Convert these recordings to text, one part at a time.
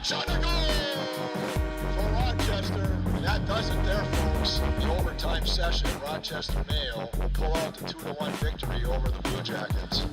Shot a goal for Rochester. That does it there, folks. The overtime session, Rochester Mayo will pull out the 2-1 victory over the Blue Jackets.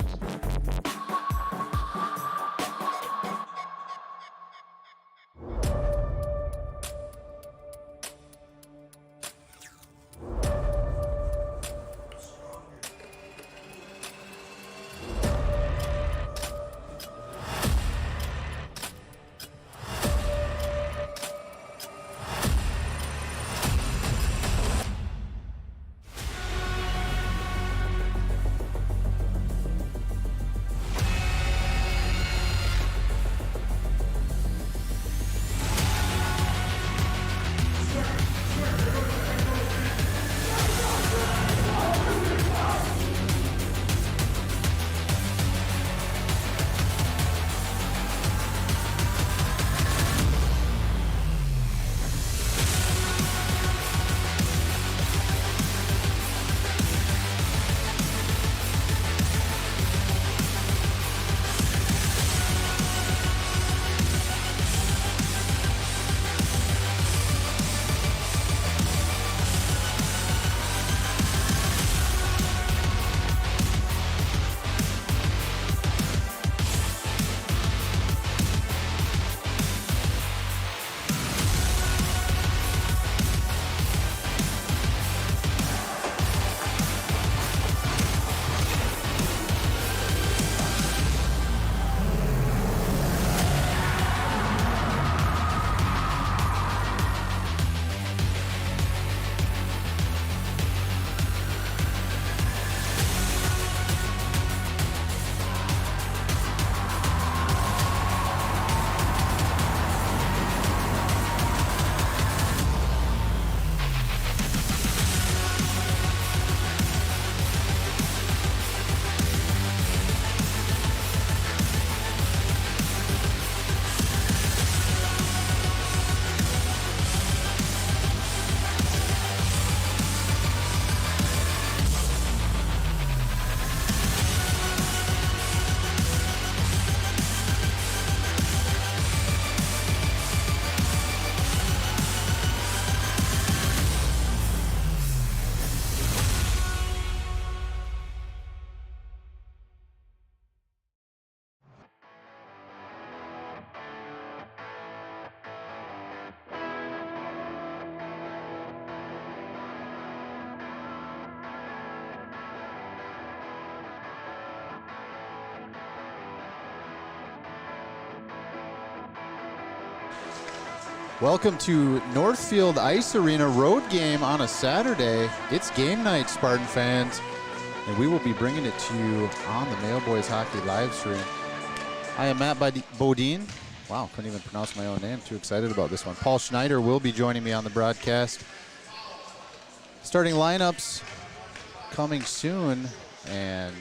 Welcome to Northfield Ice Arena road game on a Saturday. It's game night, Spartan fans, and we will be bringing it to you on the Mayo Boys Hockey live stream. I am Matt Bodine. Wow, couldn't even pronounce my own name. Too excited about this one. Paul Schneider will be joining me on the broadcast. Starting lineups coming soon, and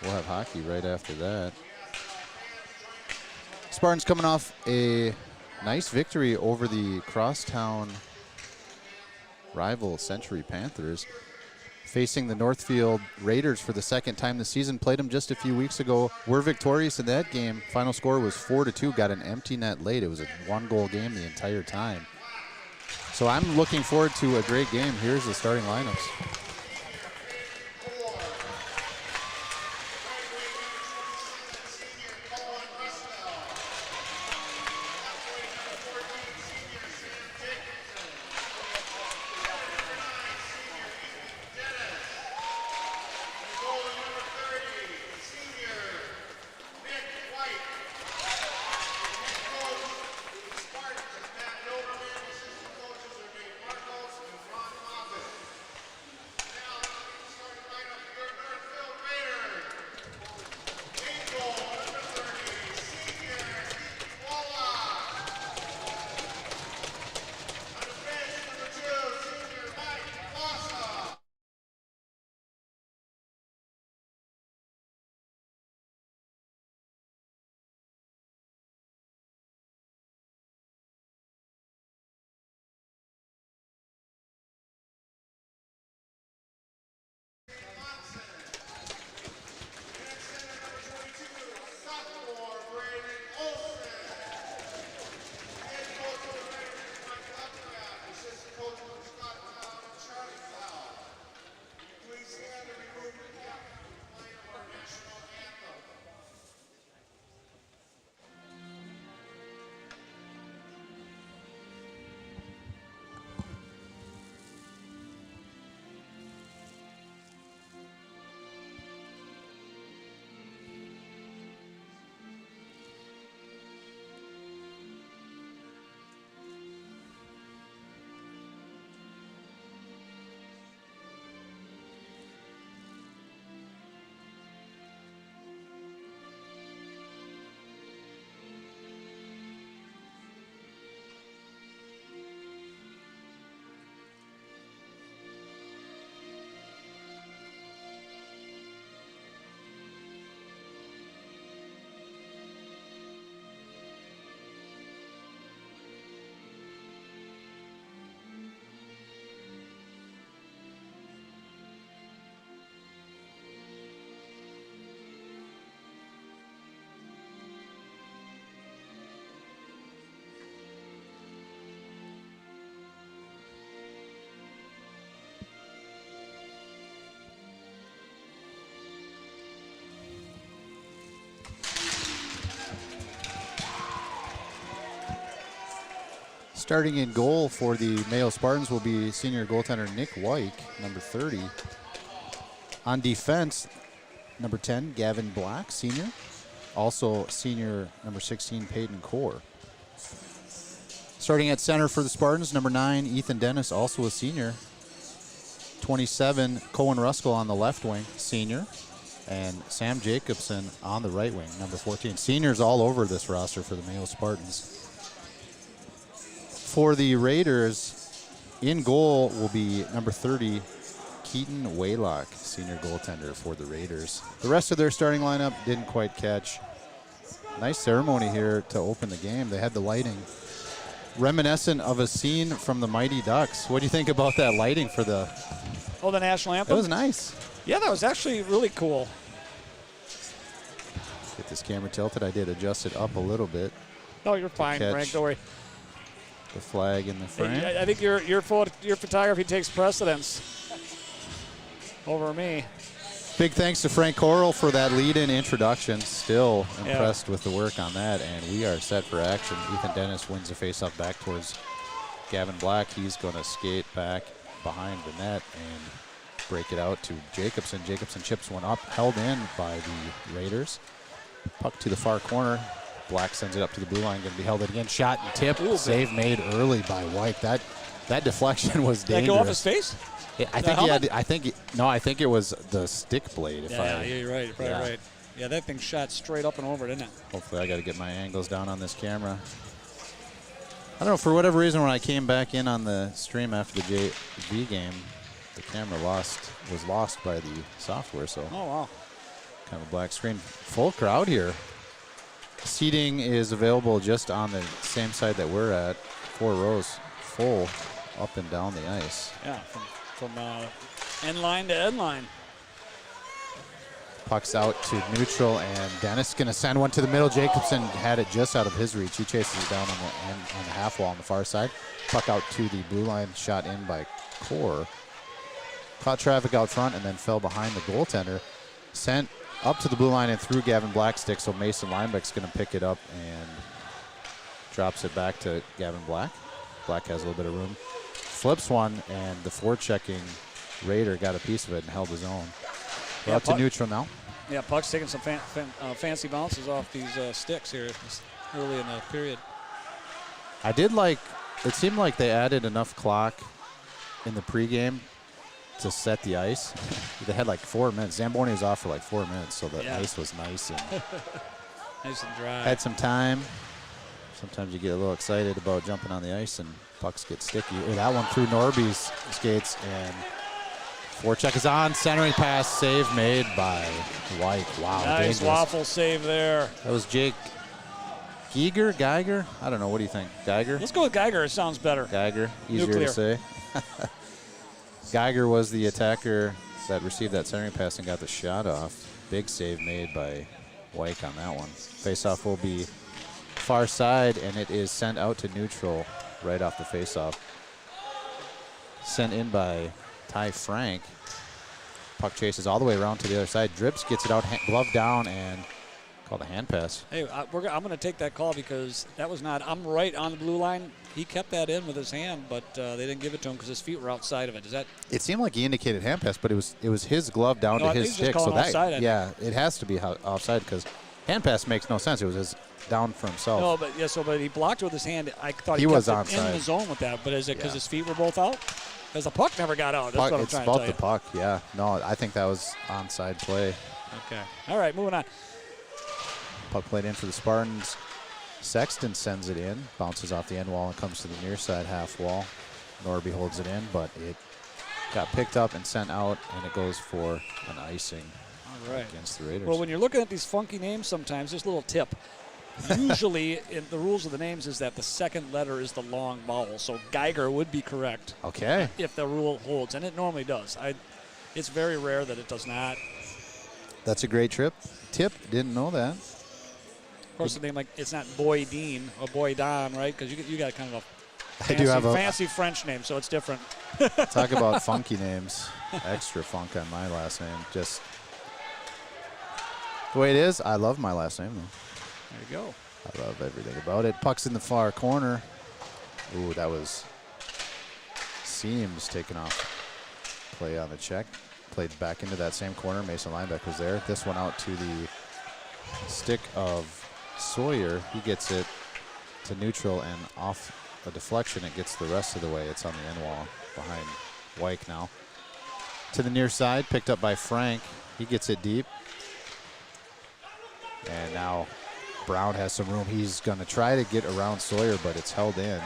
we'll have hockey right after that. Spartans coming off a nice victory over the crosstown rival Century Panthers. Facing the Northfield Raiders for the second time this season. Played them just a few weeks ago. We're victorious in that game. Final score was 4-2. Got an empty net late. It was a one-goal game the entire time. So I'm looking forward to a great game. Here's the starting lineups. Starting in goal for the Mayo Spartans will be senior goaltender Nick Wyke, number 30. On defense, number 10, Gavin Black, senior. Also senior number 16, Peyton Core. Starting at center for the Spartans, number 9, Ethan Dennis, also a senior. 27, Cohen Ruskell on the left wing, senior. And Sam Jacobson on the right wing, number 14. Seniors all over this roster for the Mayo Spartans. For the Raiders, in goal will be number 30, Keaton Waylock, senior goaltender for the Raiders. The rest of their starting lineup didn't quite catch. Nice ceremony here to open the game. They had the lighting, reminiscent of a scene from the Mighty Ducks. What do you think about that lighting for the... Oh, the national anthem? That was nice. Yeah, that was actually really cool. Get this camera tilted. I did adjust it up a little bit. No, you're fine, Frank. Don't worry. The flag in the frame. I think your photography takes precedence over me. Big thanks to Frank Coral for that lead-in introduction. Still impressed with the work on that, and we are set for action. Ethan Dennis wins the face-off back towards Gavin Black. He's going to skate back behind the net and break it out to Jacobson. Jacobson chips one up, held in by the Raiders. Puck to the far corner. Black sends it up to the blue line, going to be held in again. Shot and tip. Ooh, save made early by White. That deflection was dangerous. Did that go off his face? Yeah, I think it was the stick blade. Yeah, you're right. You're probably right. Yeah, that thing shot straight up and over, didn't it? Hopefully, I got to get my angles down on this camera. I don't know, for whatever reason, when I came back in on the stream after the JV game, the camera was lost by the software. So, oh wow, kind of a black screen. Full crowd here. Seating is available just on the same side that we're at. 4 rows full up and down the ice. Yeah, from end line to end line. Puck's out to neutral, and Dennis going to send one to the middle. Jacobson had it just out of his reach. He chases it down on the half wall on the far side. Puck out to the blue line, shot in by Core. Caught traffic out front and then fell behind the goaltender. Sent up to the blue line and through Gavin Black's stick, so Mason Linebeck's going to pick it up and drops it back to Gavin Black. Black has a little bit of room. Flips one, and the forechecking Raider got a piece of it and held his own. We're out to neutral now. Yeah, Puck's taking some fancy bounces off these sticks here early in the period. I did like, it seemed like they added enough clock in the pregame to set the ice. They had like 4 minutes. Zamboni was off for like 4 minutes, so the ice was nice and nice and dry. Had some time. Sometimes you get a little excited about jumping on the ice and pucks get sticky. Oh, that one through Norby's skates, and forecheck is on. Centering pass, save made by White. Wow, nice dangerous. waffle save there. That was Jake Geiger? I don't know. What do you think? Geiger? Let's go with Geiger. It sounds better. Geiger. Easier Nuclear. to say. Geiger was the attacker that received that centering pass and got the shot off. Big save made by White on that one. Faceoff will be far side, and it is sent out to neutral right off the faceoff. Sent in by Ty Frank. Puck chases all the way around to the other side. Drips gets it out, glove down, and called a hand pass. Hey, I'm going to take that call because that was not. I'm right on the blue line. He kept that in with his hand, but they didn't give it to him because his feet were outside of it. Is that? It seemed like he indicated hand pass, but it was his glove down to his stick. So that it has to be offside because hand pass makes no sense. It was his down for himself. No, but he blocked with his hand. I thought he was kept it in the zone with that. But is it because his feet were both out? Because the puck never got out. That's what I'm trying to tell you. It's about the puck. Yeah. No, I think that was onside play. Okay. All right, moving on. Puck played in for the Spartans. Sexton sends it in, bounces off the end wall and comes to the near side half wall. Norby holds it in, but it got picked up and sent out, and it goes for an icing against the Raiders. Well, when you're looking at these funky names sometimes, there's a little tip. Usually, in the rules of the names is that the second letter is the long vowel, so Geiger would be correct. Okay. If the rule holds, and it normally does. It's very rare that it does not. That's a great tip. Didn't know that. Of course, the name it's not Boy Dean or Boy Don, right? Because you got kind of a fancy French name, so it's different. Talk about funky names. Extra funk on my last name. Just the way it is. I love my last name, though. There you go. I love everything about it. Puck's in the far corner. Ooh, that was Seams taking off play on the check. Played back into that same corner. Mason Linebeck was there. This one out to the stick of Sawyer. He gets it to neutral, and off a deflection, it gets the rest of the way. It's on the end wall behind Wyke now. To the near side, picked up by Frank. He gets it deep. And now Brown has some room. He's going to try to get around Sawyer, but it's held in.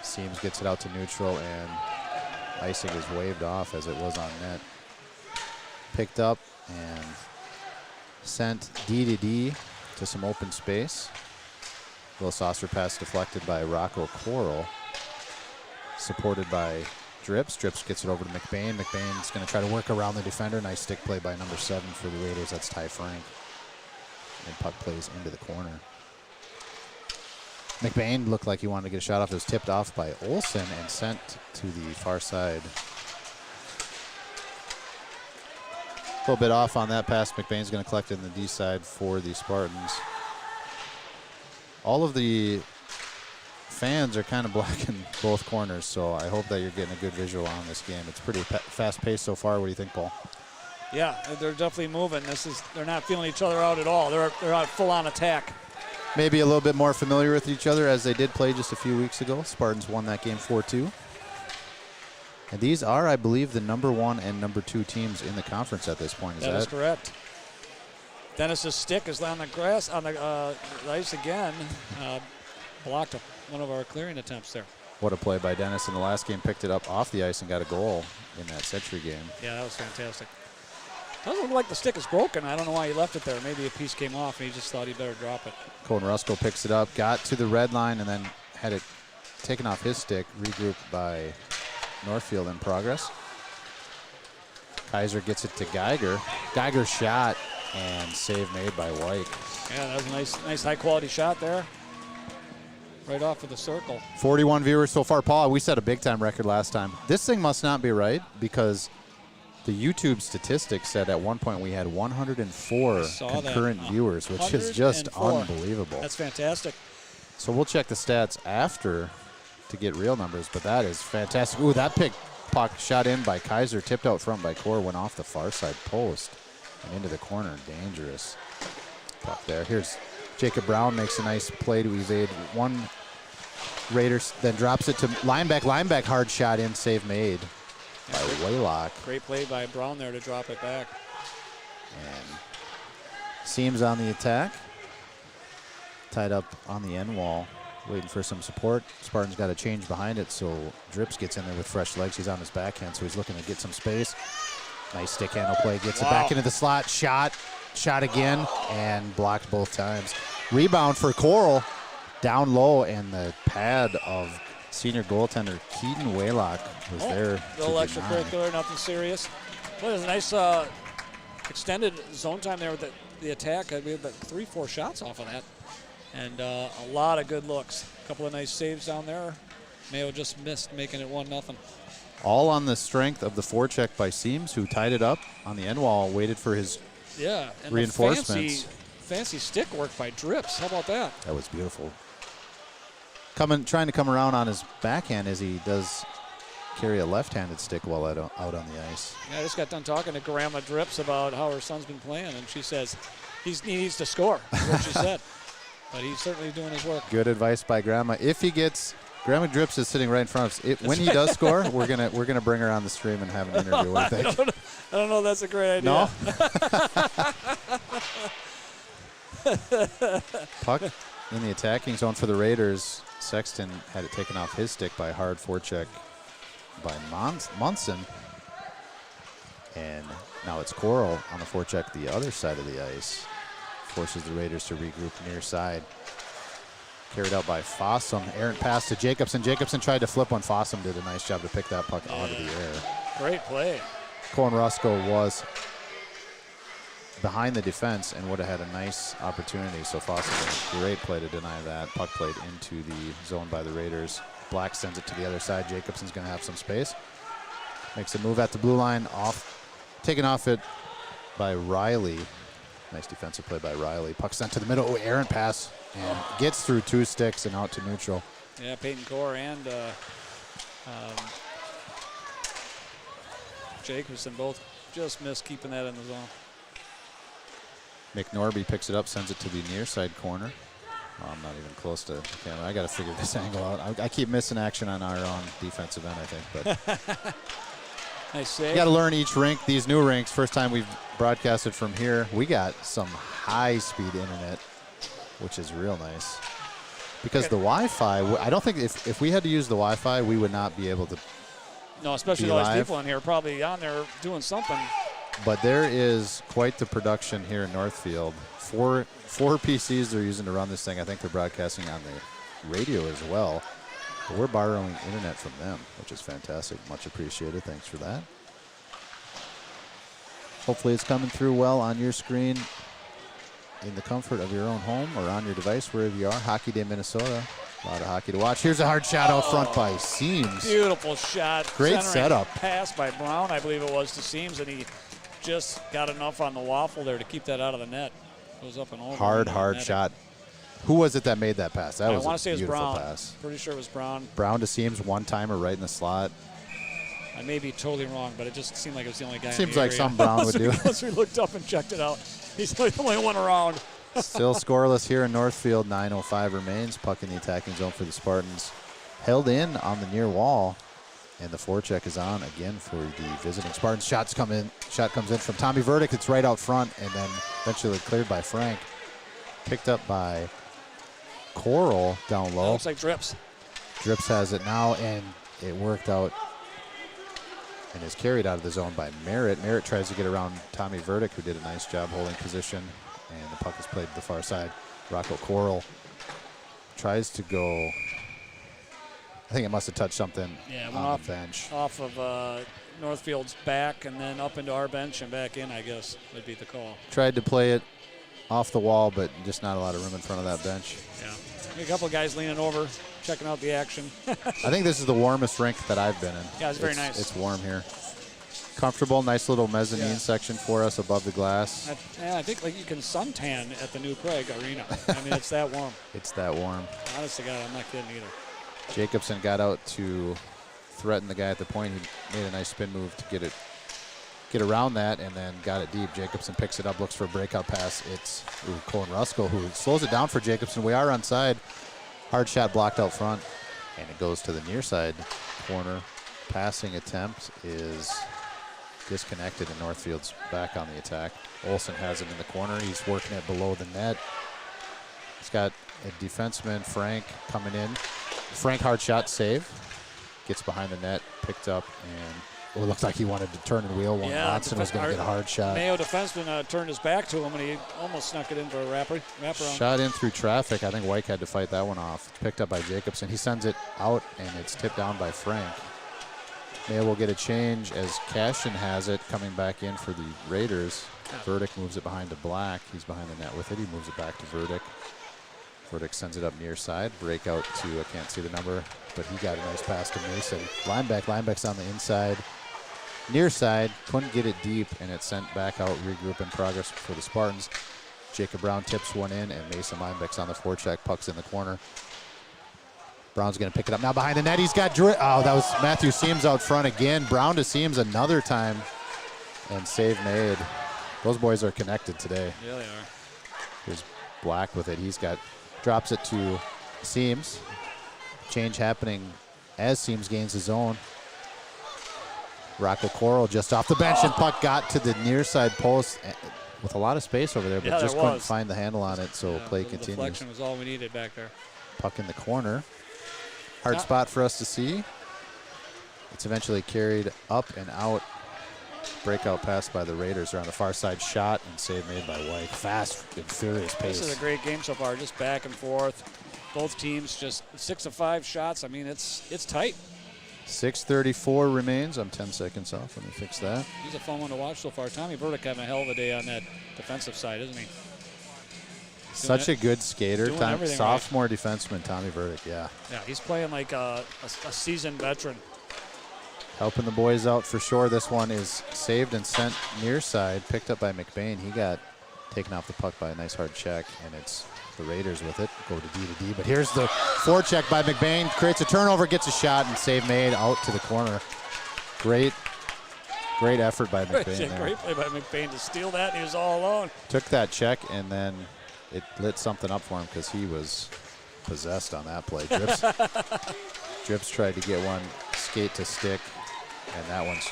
Seams gets it out to neutral, and icing is waved off as it was on net. Picked up and sent D to D to some open space. Little saucer pass deflected by Rocco Coral. Supported by Drips. Drips gets it over to McBain. McBain's going to try to work around the defender. Nice stick play by number 7 for the Raiders. That's Ty Frank. And puck plays into the corner. McBain looked like he wanted to get a shot off. It was tipped off by Olsen and sent to the far side. A little bit off on that pass. McBain's going to collect it in the D side for the Spartans. All of the fans are kind of blocking both corners, so I hope that you're getting a good visual on this game. It's pretty fast-paced so far. What do you think, Paul? Yeah, they're definitely moving. They're not feeling each other out at all. They're out full-on attack. Maybe a little bit more familiar with each other as they did play just a few weeks ago. Spartans won that game 4-2. And these are, I believe, the number 1 and number 2 teams in the conference at this point. That is correct. Dennis's stick is on the grass, on the ice again. Blocked one of our clearing attempts there. What a play by Dennis in the last game. Picked it up off the ice and got a goal in that Century game. Yeah, that was fantastic. Doesn't look like the stick is broken. I don't know why he left it there. Maybe a piece came off and he just thought he better drop it. Cohen Rusko picks it up, got to the red line, and then had it taken off his stick, regrouped by Northfield in progress. Kaiser gets it to Geiger. Geiger shot and save made by Wyke. Yeah, that was a nice high-quality shot there. Right off of the circle. 41 viewers so far. Paul, we set a big-time record last time. This thing must not be right because the YouTube statistics said at one point we had 104 concurrent viewers, which is just unbelievable. That's fantastic. So we'll check the stats after to get real numbers, but that is fantastic. Ooh, that puck shot in by Kaiser, tipped out front by Core, went off the far side post and into the corner. Dangerous puck there. Here's Jacob Brown, makes a nice play to evade one Raiders, then drops it to Lineback. Lineback hard shot in, save made by Waylock. Great play by Brown there to drop it back. And Seams on the attack. Tied up on the end wall, waiting for some support. Spartans got a change behind it, so Drips gets in there with fresh legs. He's on his backhand, so he's looking to get some space. Nice stick handle play, gets it back into the slot. Shot again, and blocked both times. Rebound for Coral, down low, and the pad of senior goaltender Keaton Waylock was there. A little extracurricular, nothing serious. Well, it was a nice extended zone time there with the attack. We had 3-4 shots off of that. And a lot of good looks. A couple of nice saves down there. Mayo just missed, making it 1-0. All on the strength of the forecheck by Seams, who tied it up on the end wall, waited for his and reinforcements. Fancy stick work by Drips. How about that? That was beautiful. Trying to come around on his backhand as he does carry a left-handed stick while out on the ice. Yeah, I just got done talking to Grandma Drips about how her son's been playing, and she says he needs to score. That's what she said. But he's certainly doing his work. Good advice by Grandma. If he gets, Grandma Drips is sitting right in front of us. When he does score, we're gonna bring her on the stream and have an interview. What do you think? I don't know. That's a great idea. No. Puck in the attacking zone for the Raiders. Sexton had it taken off his stick by hard forecheck by Munson. And now it's Coral on the forecheck the other side of the ice. Forces the Raiders to regroup near side. Carried out by Fossum. Errant pass to Jacobson. Jacobson tried to flip one. Fossum did a nice job to pick that puck out of the air. Great play. Cohen Rusko was behind the defense and would have had a nice opportunity. So Fossum, great play to deny that. Puck played into the zone by the Raiders. Black sends it to the other side. Jacobson's going to have some space. Makes a move at the blue line. Taken off it by Riley. Nice defensive play by Riley. Puck sent to the middle. Oh, errant pass. And gets through 2 sticks and out to neutral. Yeah, Peyton Core and Jacobson both just missed keeping that in the zone. McNorby picks it up, sends it to the near side corner. Oh, I'm not even close to the camera. I got to figure this angle out. I keep missing action on our own defensive end, I think. But Nice save. you got to learn each rink. These new rinks, first time we've broadcasted from here, we got some high-speed internet, which is real nice. Because the Wi-Fi, I don't think if we had to use the Wi-Fi, we would not be able to. No, especially be all these live. people in here probably on there doing something. But there is quite the production here in Northfield. Four PCs they're using to run this thing. I think they're broadcasting on the radio as well. But we're borrowing internet from them, which is fantastic. Much appreciated. Thanks for that. Hopefully it's coming through well on your screen in the comfort of your own home or on your device, wherever you are. Hockey Day, Minnesota. A lot of hockey to watch. Here's a hard shot out front by Seams. Beautiful shot. Great Centering setup. Pass by Brown, I believe it was, to Seams, and he just got enough on the waffle there to keep that out of the net. Goes up and over. Hard shot. Who was it that made that pass? That I was want a to say it was beautiful Brown. pass. Pretty sure it was Brown. Brown to Seams, one-timer right in the slot. I may be totally wrong, but it just seemed like it was the only guy Seems in the like area. something Brown would do. Once we looked up and checked it out, he's the only one around. Still scoreless here in Northfield. 9:05 remains. Puck in the attacking zone for the Spartans. Held in on the near wall, and the forecheck is on again for the visiting Spartans. Shot comes in from Tommy Verdict. It's right out front, and then eventually cleared by Frank. Picked up by Coral down low. Looks like Drips. Drips has it now, and it worked out and is carried out of the zone by Merritt. Merritt tries to get around Tommy Verdict, who did a nice job holding position, and the puck is played to the far side. Rocco Coral tries to go. I think it must have touched something on the bench. Off of Northfield's back and then up into our bench and back in, I guess, would be the call. Tried to play it off the wall, but just not a lot of room in front of that bench. Yeah. A couple of guys leaning over, checking out the action. I think this is the warmest rink that I've been in. Yeah, it's very nice. It's warm here. Comfortable, nice little mezzanine section for us above the glass. I think like you can suntan at the new Craig Arena. I mean, it's that warm. It's that warm. Honest to God, I'm not kidding either. Jacobson got out to threaten the guy at the point. He made a nice spin move to get around that, and then got it deep. Jacobson picks it up, looks for a breakout pass. It's Colin Ruskell who slows it down for Jacobson. We are onside. Hard shot blocked out front, and it goes to the near side corner. Passing attempt is disconnected, and Northfield's back on the attack. Olsen has it in the corner. He's working it below the net. He's got a defenseman, Frank, coming in. Frank, hard shot, save. Gets behind the net, picked up, and it looked like he wanted to turn and wheel when Watson was going to get a hard shot. Mayo defenseman turned his back to him, and he almost snuck it in for a wraparound. Shot in through traffic. I think White had to fight that one off. It's picked up by Jacobson. He sends it out, and it's tipped down by Frank. Mayo will get a change as Cashin has it coming back in for the Raiders. Verdict moves it behind to Black. He's behind the net with it. He moves it back to Verdict. Verdict sends it up near side. Breakout to, I can't see the number, but he got a nice pass to Mason. Lineback's on the inside. Near side, couldn't get it deep, and it's sent back out, regroup in progress for the Spartans. Jacob Brown tips one in, and Mason Lineback's on the forecheck. Puck's in the corner. Brown's going to pick it up now behind the net. He's got that was Matthew Seams out front again. Brown to Seams another time, and save made. Those boys are connected today. Yeah, they are. Here's Black with it. Drops it to Seams. Change happening as Seams gains his own. Rocco Coral just off the bench, and puck got to the near side post with a lot of space over there, but just couldn't find the handle on it, so play continues. Deflection was all we needed back there. Puck in the corner. Hard spot for us to see. It's eventually carried up and out. Breakout pass by the Raiders. They're on the far side. Shot and save made by White. Fast and furious pace. This is a great game so far, just back and forth. Both teams just 6 of 5 shots. I mean, it's tight. 6:34 remains. I'm 10 seconds off. Let me fix that. He's a fun one to watch so far. Tommy Burdick having a hell of a day on that defensive side, isn't he? Such a good skater. Sophomore right. defenseman, Tommy Verdict, yeah. Yeah, he's playing like a seasoned veteran. Helping the boys out for sure. This one is saved and sent near side, picked up by McBain. He got taken off the puck by a nice hard check, and it's The Raiders with it, go to D, but here's the forecheck by McBain, creates a turnover, gets a shot, and save made out to the corner. Great effort by McBain there. Great play by McBain to steal that, and he was all alone. Took that check, and then it lit something up for him because he was possessed on that play. Drips tried to get one skate to stick, and that one's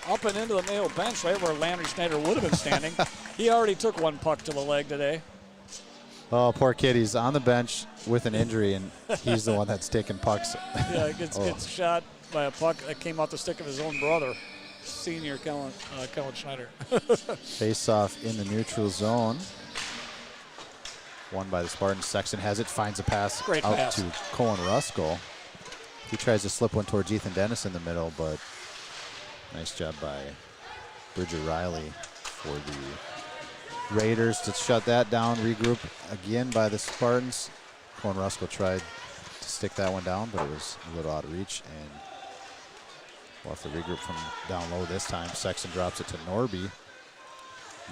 up and into the Mayo bench, right where Landry Schneider would have been standing. He already took one puck to the leg today. Oh, poor kid. He's on the bench with an injury, and he's the one that's taking pucks. Yeah, gets shot by a puck that came out the stick of his own brother, senior Kellen Schneider. Face off in the neutral zone. Won by the Spartans. Sexton has it, finds a pass out to Colin Ruskell. He tries to slip one towards Ethan Dennis in the middle, but nice job by Bridger Riley for the Raiders to shut that down. Regroup again by the Spartans. Colin Ruskell tried to stick that one down, but it was a little out of reach, and we'll have to regroup from down low this time. Sexton drops it to Norby.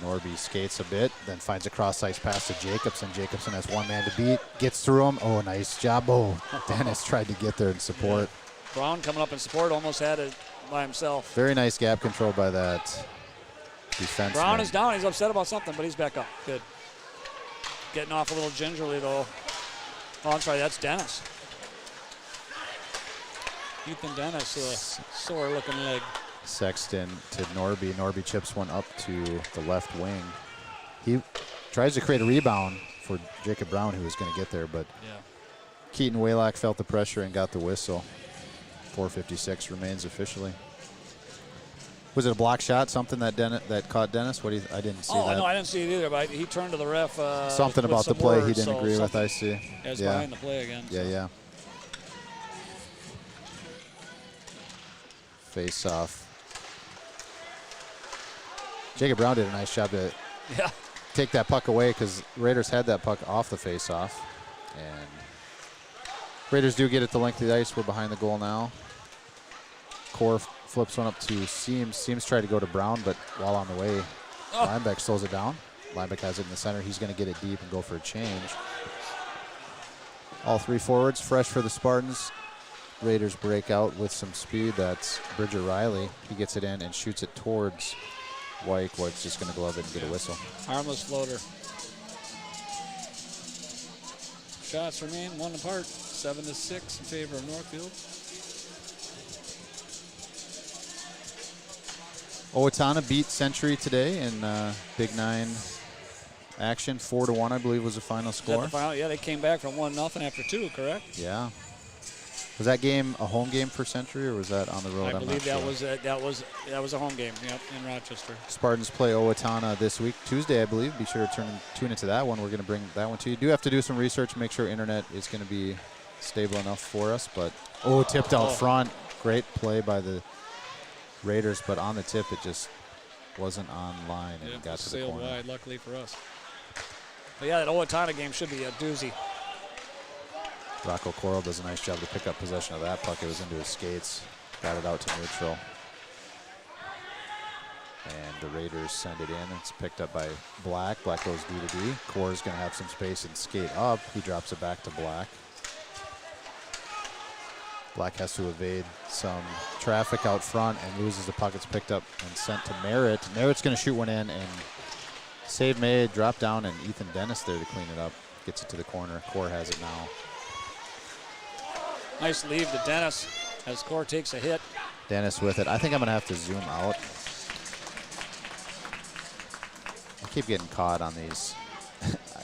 Norby skates a bit, then finds a cross-ice pass to Jacobson. Jacobson has one man to beat, gets through him. Oh, nice job. Oh, Dennis tried to get there and support. Yeah. Brown coming up in support, almost had it by himself. Very nice gap control by that defenseman. Brown is down. He's upset about something, but he's back up. Good. Getting off a little gingerly, though. Oh, I'm sorry, that's Dennis. Ethan Dennis, sore-looking leg. Sexton to Norby. Norby chips one up to the left wing. He tries to create a rebound for Jacob Brown, who was going to get there, but Keaton Waylock felt the pressure and got the whistle. 4:56 remains officially. Was it a block shot? Something that caught Dennis? What I didn't see that. Oh no, I didn't see it either. But he turned to the ref. Something about the play he didn't agree with. I see. It was behind the play again. Yeah. Face off. Jacob Brown did a nice job to take that puck away because Raiders had that puck off the face-off. And Raiders do get it the length of the ice. We're behind the goal now. Core flips one up to Seams. Seams tried to go to Brown, but while on the way, Linebeck slows it down. Linebeck has it in the center. He's going to get it deep and go for a change. All three forwards fresh for the Spartans. Raiders break out with some speed. That's Bridger Riley. He gets it in and shoots it towards White. White's just going to glove it and get a whistle. Harmless floater. Shots remain 1 apart. 7-6 in favor of Northfield. Owatonna beat Century today in Big 9 action. 4-1, I believe, was the final score. Yeah, they came back from 1-0 after 2, correct? Yeah. Was that game a home game for Century, or was that on the road? I believe that was a home game. Yep, in Rochester. Spartans play Owatonna this week, Tuesday, I believe. Be sure to tune into that one. We're going to bring that one to you. Do have to do some research, make sure internet is going to be stable enough for us. But tipped out front. Great play by the Raiders, but on the tip, it just wasn't on line and it got to the corner. Sailed wide, luckily for us. But yeah, that Owatonna game should be a doozy. Rocco Coral does a nice job to pick up possession of that puck. It was into his skates. Got it out to neutral. And the Raiders send it in. It's picked up by Black. Black goes D to D. Cora's going to have some space and skate up. He drops it back to Black. Black has to evade some traffic out front and loses the puck. It's picked up and sent to Merritt. Merritt's going to shoot one in, and save made, drop down, and Ethan Dennis there to clean it up. Gets it to the corner. Core has it now. Nice leave to Dennis as Core takes a hit. Dennis with it. I think I'm going to have to zoom out. I keep getting caught on these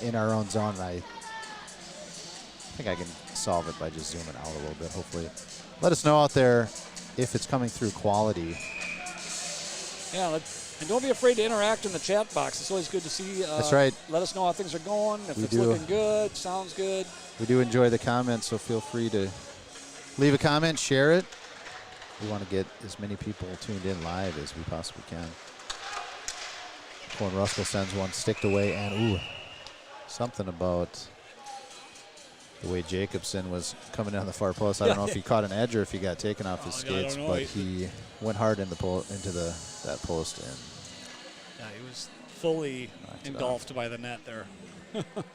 in our own zone, and I think I can solve it by just zooming out a little bit, hopefully. Let us know out there if it's coming through quality. Yeah, and don't be afraid to interact in the chat box. It's always good to see. That's right. Let us know how things are going, if it's looking good, sounds good. We do enjoy the comments, so feel free to leave a comment, share it. We want to get as many people tuned in live as we possibly can. Colin Ruskell sends one sticked away, and something about the way Jacobson was coming down the far post. I don't know if he caught an edge or if he got taken off his skates, but he went hard in into that post. And yeah, he was fully engulfed by the net there.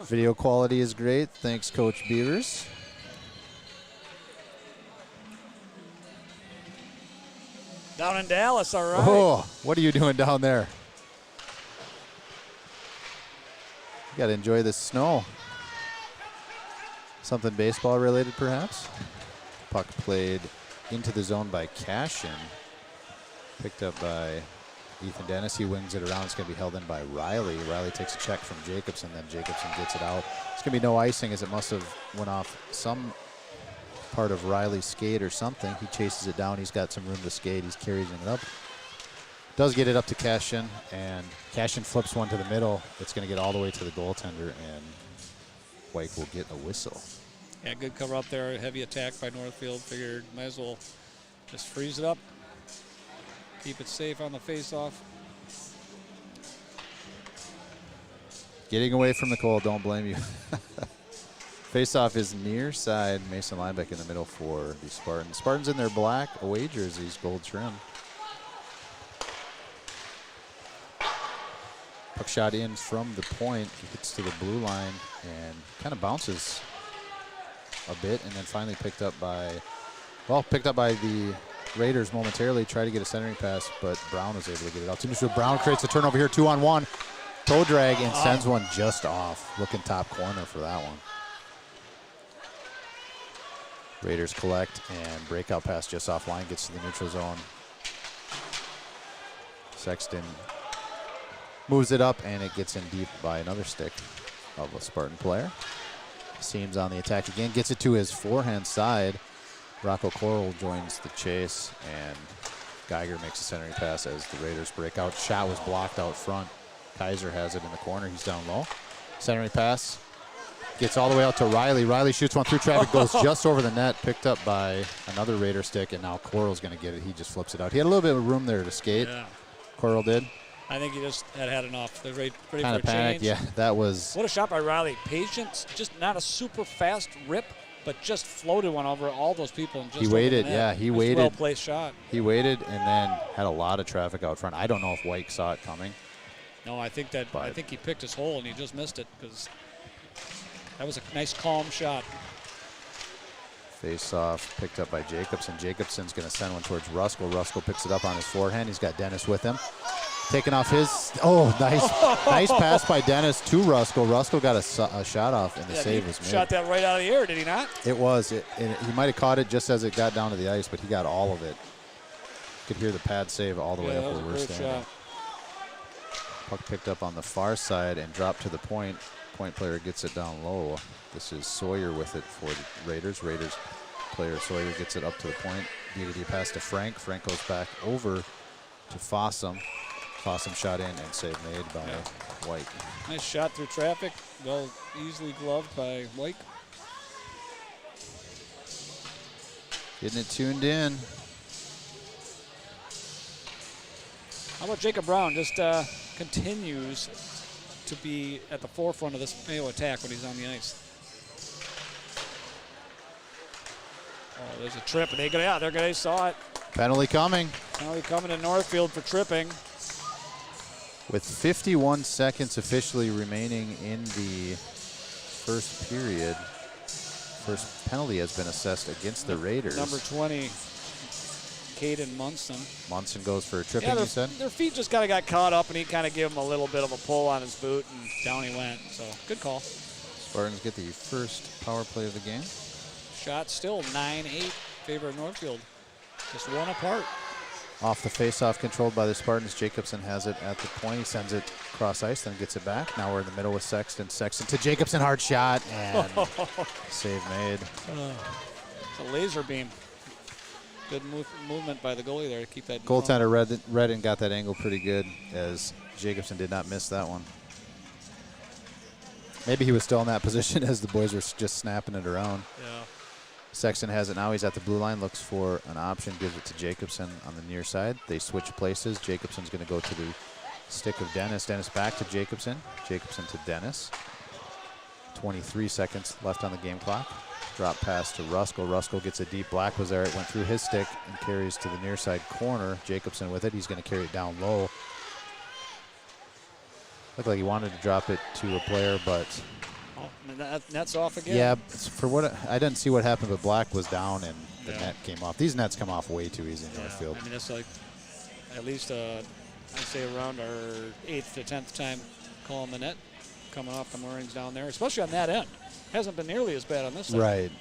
Video quality is great. Thanks, Coach Beavers. Down in Dallas, all right. Oh, what are you doing down there? You got to enjoy the snow. Something baseball related, perhaps? Puck played into the zone by Cashin. Picked up by Ethan Dennis. He wings it around. It's going to be held in by Riley. Riley takes a check from Jacobson, then Jacobson gets it out. It's going to be no icing, as it must have went off some part of Riley's skate or something. He chases it down. He's got some room to skate. He's carrying it up. Does get it up to Cashin, and Cashin flips one to the middle. It's going to get all the way to the goaltender, and White will get a whistle. Yeah, good cover up there. Heavy attack by Northfield. Figured might as well just freeze it up. Keep it safe on the face-off. Getting away from the cold, don't blame you. Face-off is near side. Mason Linebeck in the middle for the Spartans. Spartans in their black away jerseys, gold trim. Puck shot in from the point. He gets to the blue line and kind of bounces a bit, and then finally picked up by the Raiders momentarily. Tried to get a centering pass, but Brown was able to get it out. So Brown creates a turnover here, 2-on-1. Toe drag and sends one just off. Looking top corner for that one. Raiders collect, and breakout pass just offline, gets to the neutral zone. Sexton moves it up, and it gets in deep by another stick of a Spartan player. Seams on the attack again, gets it to his forehand side. Rocco Coral joins the chase, and Geiger makes a centering pass as the Raiders break out. Shot was blocked out front. Kaiser has it in the corner. He's down low. Centering pass gets all the way out to Riley. Riley shoots one through traffic, goes just over the net, picked up by another Raider stick, and now Coral's going to get it. He just flips it out. He had a little bit of room there to skate. Yeah. Coral did. I think he just had enough. They're ready for Kind a of panicked. change. Yeah, that was. What a shot by Riley. Patience, just not a super fast rip, but just floated one over all those people. And just He waited. over the net. Yeah, he Just waited. Well-placed shot. He waited and then had a lot of traffic out front. I don't know if White saw it coming. No, I think he picked his hole and he just missed it because that was a nice calm shot. Face off picked up by Jacobson. Jacobson's going to send one towards Ruskell. Ruskell picks it up on his forehand. He's got Dennis with him. Taking off his, nice pass by Dennis to Ruskell. Ruskell got a shot off, and the save was made. Shot that right out of the air, did he not? It was. He might have caught it just as it got down to the ice, but he got all of it. Could hear the pad save all the way up where we're standing. Puck picked up on the far side and dropped to the point. Point player gets it down low. This is Sawyer with it for the Raiders. Raiders player Sawyer gets it up to the point. DDD pass to Frank. Frank goes back over to Fossum. Fossum shot in and save made by White. Nice shot through traffic. Well, easily gloved by White. Getting it tuned in. How about Jacob Brown? Just continues to be at the forefront of this Mayo attack when he's on the ice. Oh, there's a trip, and they saw it. Penalty coming. Penalty coming to Northfield for tripping. With 51 seconds officially remaining in the first period, first penalty has been assessed against the Raiders. Number 20, Caden Munson. Munson goes for a tripping, you said? Their feet just kind of got caught up, and he kind of gave him a little bit of a pull on his boot, and down he went. So, good call. Spartans get the first power play of the game. Shot still 9-8 favor of Northfield. Just one apart. Off the face-off, controlled by the Spartans. Jacobson has it at the point. He sends it cross ice, then gets it back. Now we're in the middle with Sexton. Sexton to Jacobson, hard shot, and save made. It's a laser beam. Good movement by the goalie there to keep that. Goaltender Redden got that angle pretty good, as Jacobson did not miss that one. Maybe he was still in that position as the boys were just snapping it around. Yeah. Sexton has it now. He's at the blue line, looks for an option, gives it to Jacobson on the near side. They switch places. Jacobson's going to go to the stick of Dennis. Dennis back to Jacobson. Jacobson to Dennis. 23 seconds left on the game clock. Drop pass to Ruskell. Ruskell gets a deep. Black was there. It went through his stick and carries to the near side corner. Jacobson with it. He's going to carry it down low. Looked like he wanted to drop it to a player, but Oh, and net's off again. yeah, for what I didn't see what happened, but Black was down and the Yeah. net came off. These nets come off way too easy in Northfield. I mean, that's like at least I'd say around our 8th to 10th time calling the net coming off the moorings down there, especially on that end. Hasn't been nearly as bad on this side. Right.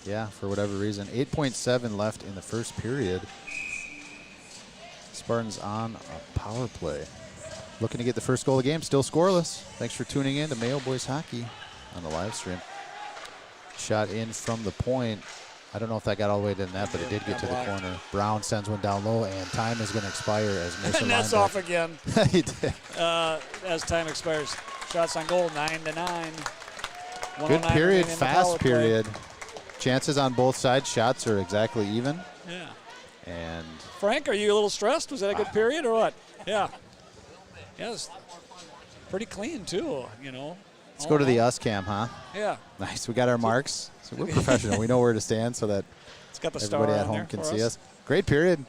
Yeah, for whatever reason. 8.7 left in the first period. Spartans on a power play. Looking to get the first goal of the game, still scoreless. Thanks for tuning in to Mayo Boys Hockey on the live stream. Shot in from the point. I don't know if that got all the way to the net, but it did get to the corner. Brown sends one down low, and time is going to expire as Mason And that's off again he did. as time expires. Shots on goal, 9-9. Good 109 period, remaining in the fast power play. period. Chances on both sides. Shots are exactly even. Yeah. And Frank, are you a little stressed? Was that a good period or what? Yeah. Yes. Pretty clean too, you know. let's go to the us cam, huh? Yeah. Nice. We got our marks. So we're professional. We know where to stand so that It's got the star everybody at on home there can for see us. Great period.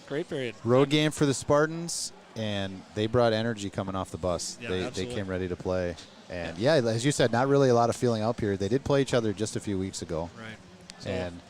Great period. Road game for the Spartans, and they brought energy coming off the bus. Yeah, they absolutely. came ready to play. And yeah, as you said, not really a lot of feeling up here. They did play each other just a few weeks ago. Right. So, And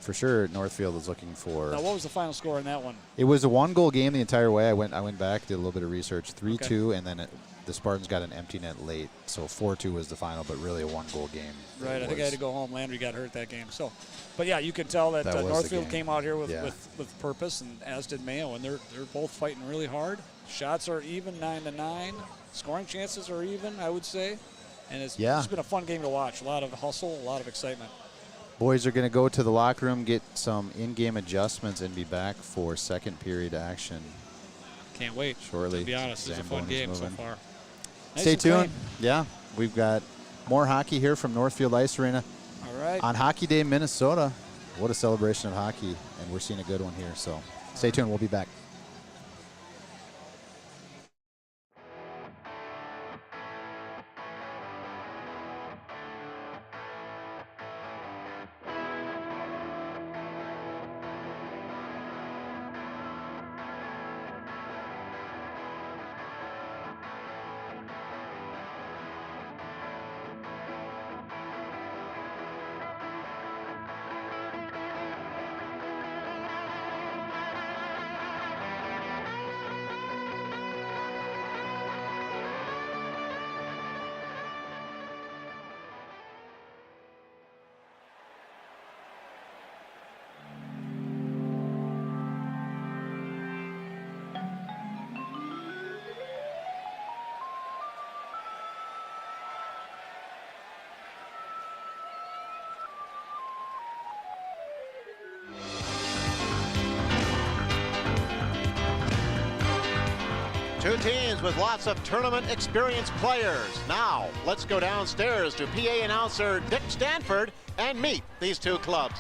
for sure, Northfield is looking for. now, what was the final score in that one? It was a 1-goal game the entire way. I went back, did a little bit of research. 3-2, and then the Spartans got an empty net late. So 4-2 was the final, but really a 1-goal game. Right. I think I had to go home. Landry got hurt that game. So, but yeah, you could tell that, That was the Northfield game. came out here with, Yeah. with purpose, and as did Mayo, and they're both fighting really hard. Shots are even, 9-9. Scoring chances are even, I would say. And it's been a fun game to watch. A lot of hustle, a lot of excitement. Boys are going to go to the locker room, get some in-game adjustments, and be back for second period action. Can't wait. Shortly. To be honest, it's a fun Zamboni's game so moving. far. Nice Stay and tuned. clean. Yeah, we've got more hockey here from Northfield Ice Arena All right. on Hockey Day, Minnesota. What a celebration of hockey, and we're seeing a good one here. So stay tuned. We'll be back. Two teams with lots of tournament experienced players. Now, let's go downstairs to PA announcer Dick Stanford and meet these two clubs.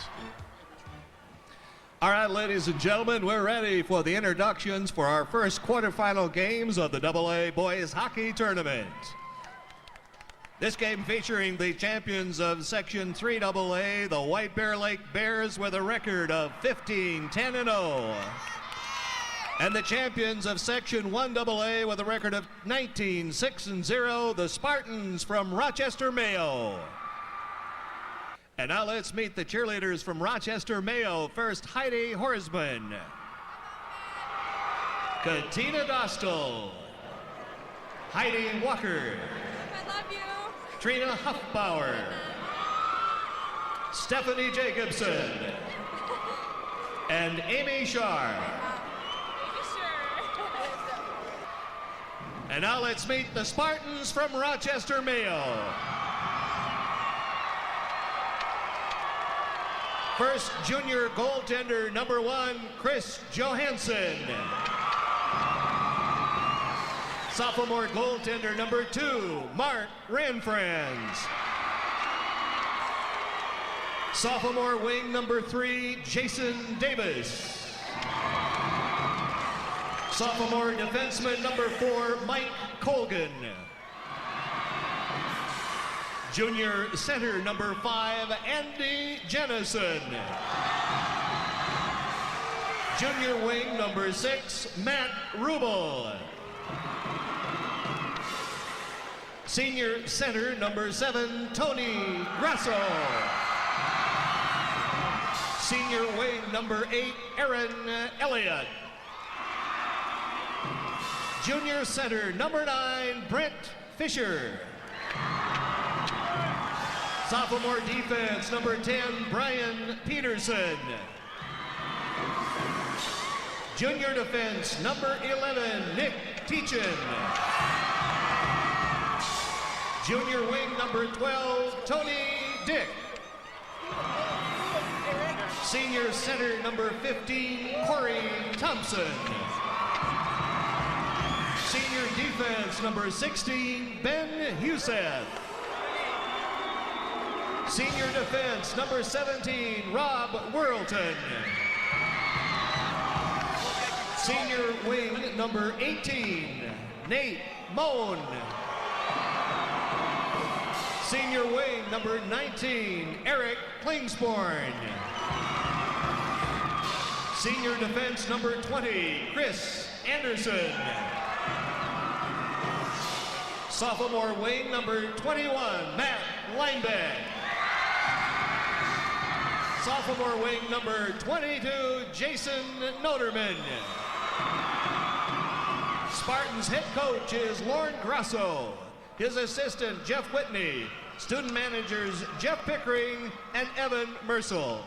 All right, ladies and gentlemen, we're ready for the introductions for our first quarterfinal games of the AA Boys Hockey Tournament. This game featuring the champions of Section 3AA, the White Bear Lake Bears, with a record of 15-10-0. And the champions of Section 1AA with a record of 19-6-0, the Spartans from Rochester, Mayo. And now let's meet the cheerleaders from Rochester, Mayo. First, Heidi Horsman. Katina Dostal. Heidi Walker. I love you. Trina Huffbauer. Stephanie Jacobson. And Amy Sharp. And now let's meet the Spartans from Rochester, Mayo. First, junior goaltender number 1, Chris Johansson. Sophomore goaltender number 2, Mark Ranfranz. Sophomore wing number 3, Jason Davis. Sophomore defenseman number 4, Mike Colgan. Junior center number 5, Andy Jennison. Junior wing number 6, Matt Rubel. Senior center number 7, Tony Grasso. Senior wing number 8, Aaron Elliott. Junior center number 9, Brent Fisher. Sophomore defense number 10, Brian Peterson. Junior defense number 11, Nick Teachin. Junior wing number 12, Tony Dick. Senior center number 15, Corey Thompson. Senior defense number 16, Ben Huseth. Senior defense number 17, Rob Worlton. Senior wing number 18, Nate Moan. Senior wing number 19, Eric Klingsporn. Senior defense number 20, Chris Anderson. Sophomore wing number 21, Matt Linebeck. Sophomore wing number 22, Jason Noterman. Spartans head coach is Lauren Grasso. His assistant, Jeff Whitney. Student managers, Jeff Pickering and Evan Mersel.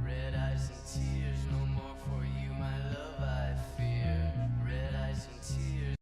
Red eyes and tears, no more for you, my love, I fear. Red eyes and tears.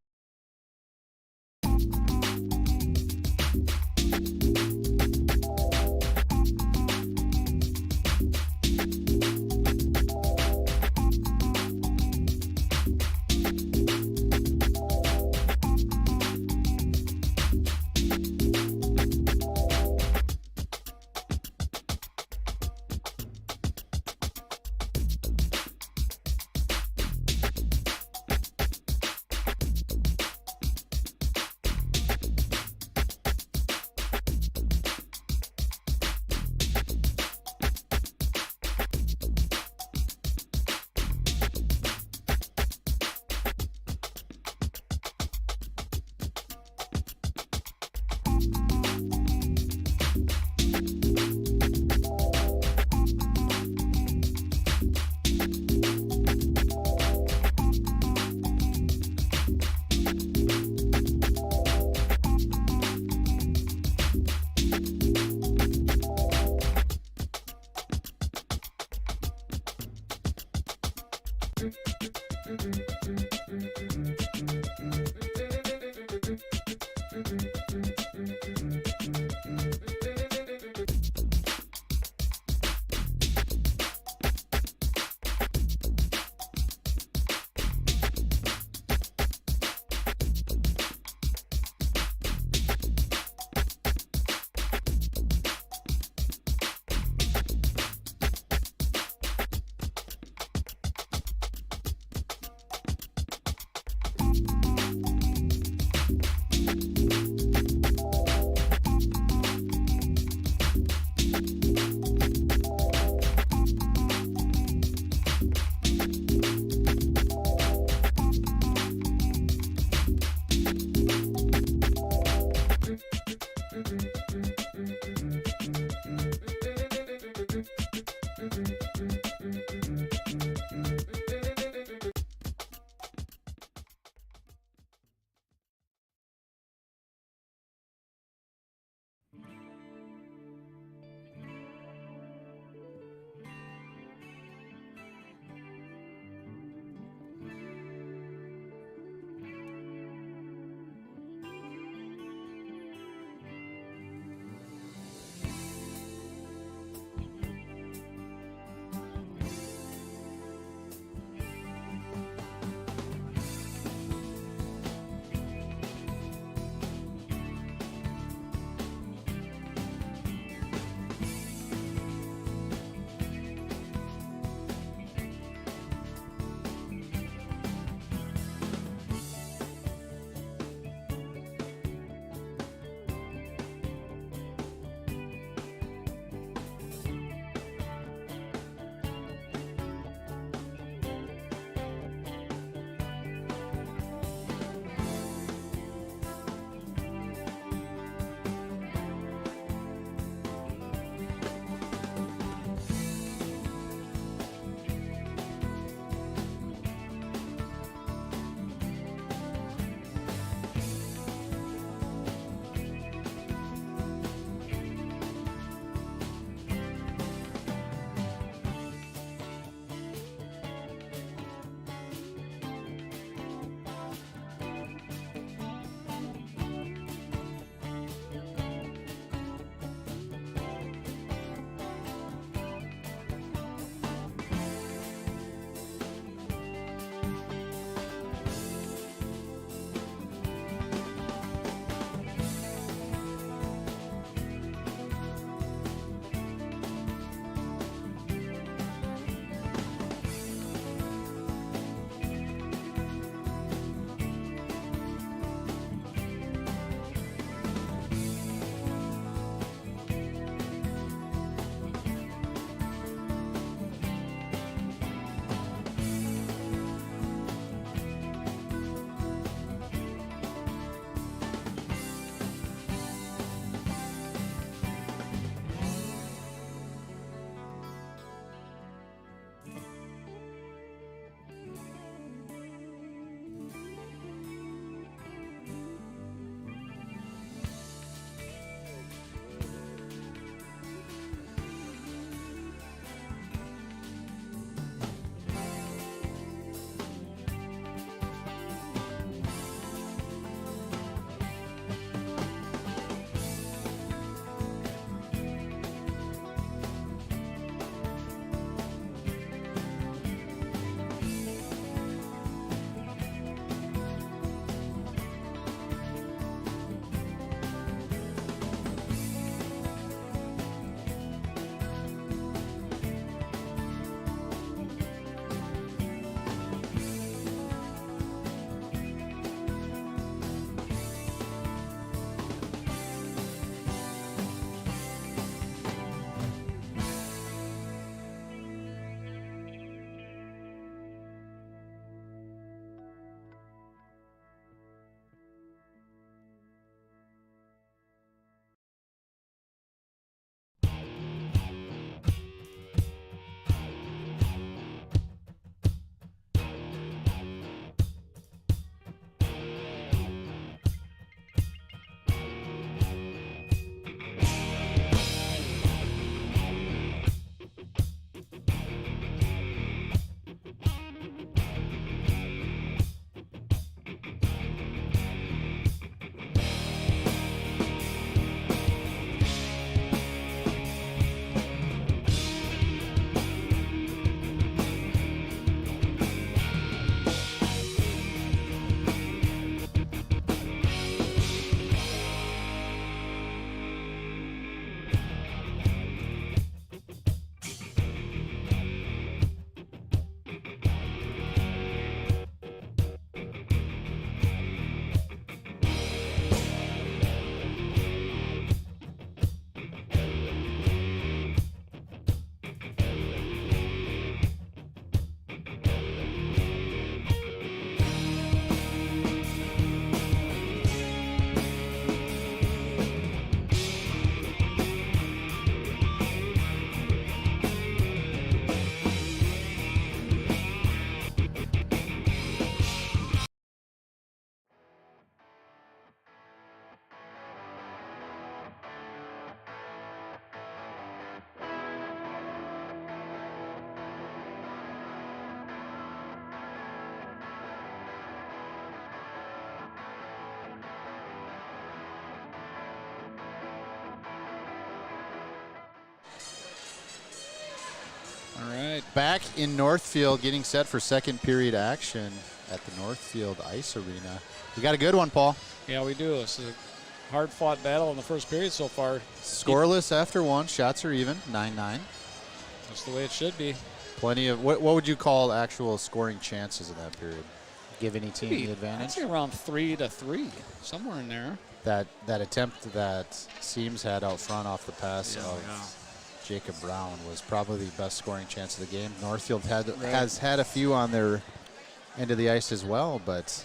back in Northfield, getting set for second period action at the Northfield Ice Arena. We got a good one, Paul. Yeah, we do. It's a hard-fought battle in the first period so far. Scoreless after one. Shots are even, 9-9. That's the way it should be. Plenty of, what would you call actual scoring chances in that period? Give any team the I'd advantage? say around 3-3, somewhere in there. That attempt that Seams had out front off the pass of Jacob Brown was probably the best scoring chance of the game. Northfield has had a few on their end of the ice as well, but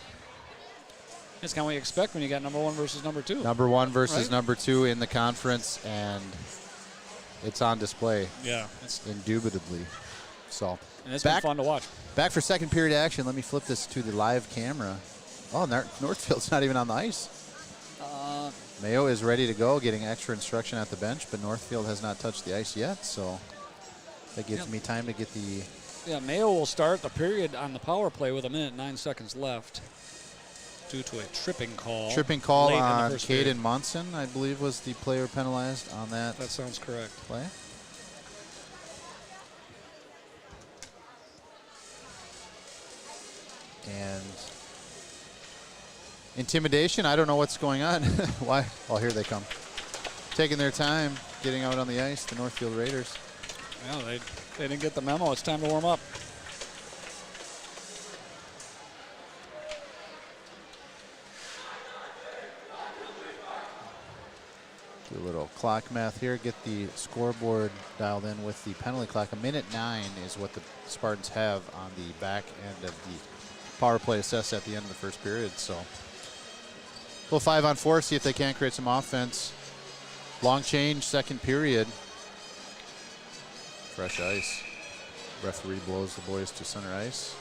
That's kind of what you expect when you got number 1 versus number 2. number 1 versus number 2 in the conference, and it's on display. Yeah. Indubitably. So And it's been fun to watch. Back for second period action. Let me flip this to the live camera. Oh, Northfield's not even on the ice. Mayo is ready to go, getting extra instruction at the bench, but Northfield has not touched the ice yet, so that gives me time to get the... Yeah, Mayo will start the period on the power play with 1 minute and 9 seconds left due to a tripping call. Tripping call late on in the first period. Caden Munson, I believe, was the player penalized on that. That sounds correct. Play. And intimidation, I don't know what's going on. Why? Oh, here they come. Taking their time, getting out on the ice, the Northfield Raiders. Yeah, they didn't get the memo. It's time to warm up. Do a little clock math here, get the scoreboard dialed in with the penalty clock. 1 minute 9 is what the Spartans have on the back end of the power play assessed at the end of the first period. So little 5-on-4, see if they can create some offense. Long change, second period. Fresh ice. Referee blows the boys to center ice.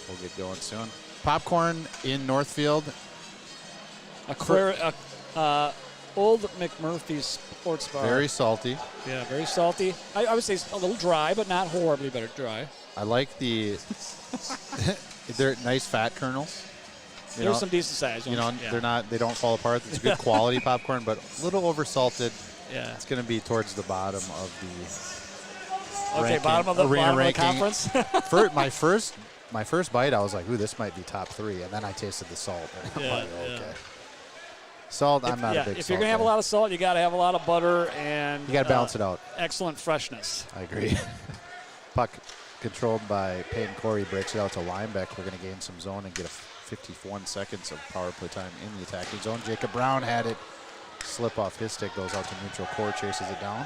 We'll get going soon. Popcorn in Northfield. Old McMurphy's Sports Bar. Very salty. Yeah, very salty. I would say a little dry, but not horribly dry. I like the they're nice fat kernels. There's some decent size ones. You know, yeah. they don't fall apart. It's good quality popcorn, but a little oversalted. Yeah. It's going to be towards the bottom of the Okay, bottom of the arena ranking. conference. my first bite, I was like, "Ooh, this might be top 3," and then I tasted the salt. And I'm like, okay. Salt, I'm not a big if salt you're gonna have guy. a lot of salt, you got to have a lot of butter and You got to balance it out. Excellent freshness. I agree. Puck controlled by Peyton Corey, breaks it out to Linebeck. We're going to gain some zone and get a 51 seconds of power play time in the attacking zone. Jacob Brown had it slip off his stick, goes out to neutral. Core chases it down.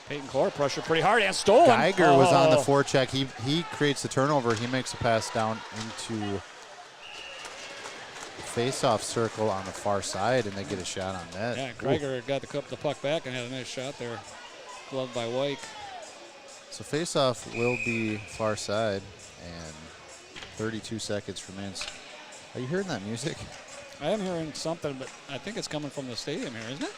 Peyton Core pressure pretty hard and stolen. Geiger was on the forecheck. He creates the turnover. He makes a pass down into the face-off circle on the far side, and they get a shot on net. Yeah, Geiger got the puck back and had a nice shot there. Gloved by White. So face-off will be far side, and 32 seconds remains. Are you hearing that music? I am hearing something, but I think it's coming from the stadium here, isn't it?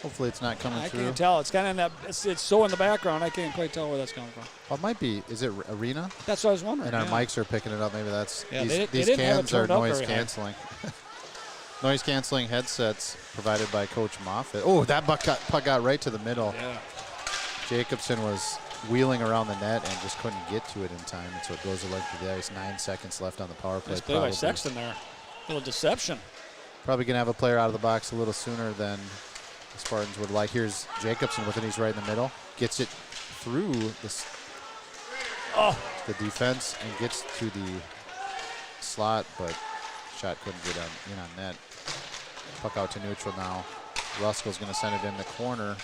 Hopefully it's not coming I through. can't tell. It's kind of in that. It's so in the background. I can't quite tell where that's coming from. Well, it might be. Is it arena? That's what I was wondering. And our mics are picking it up. Maybe that's Yeah, these they didn't have it cans are turned up noise very high. canceling. Noise canceling headsets provided by Coach Moffitt. Oh, that puck got right to the middle. Yeah. Jacobson was wheeling around the net and just couldn't get to it in time, and so it goes the length of the ice. 9 seconds left on the power play. Nice play by Sexton there. A little deception. Probably going to have a player out of the box a little sooner than the Spartans would like. Here's Jacobson with it. He's right in the middle. Gets it through the defense and gets to the slot, but shot couldn't get in on net. Puck out to neutral now. Ruskell's going to send it in the corner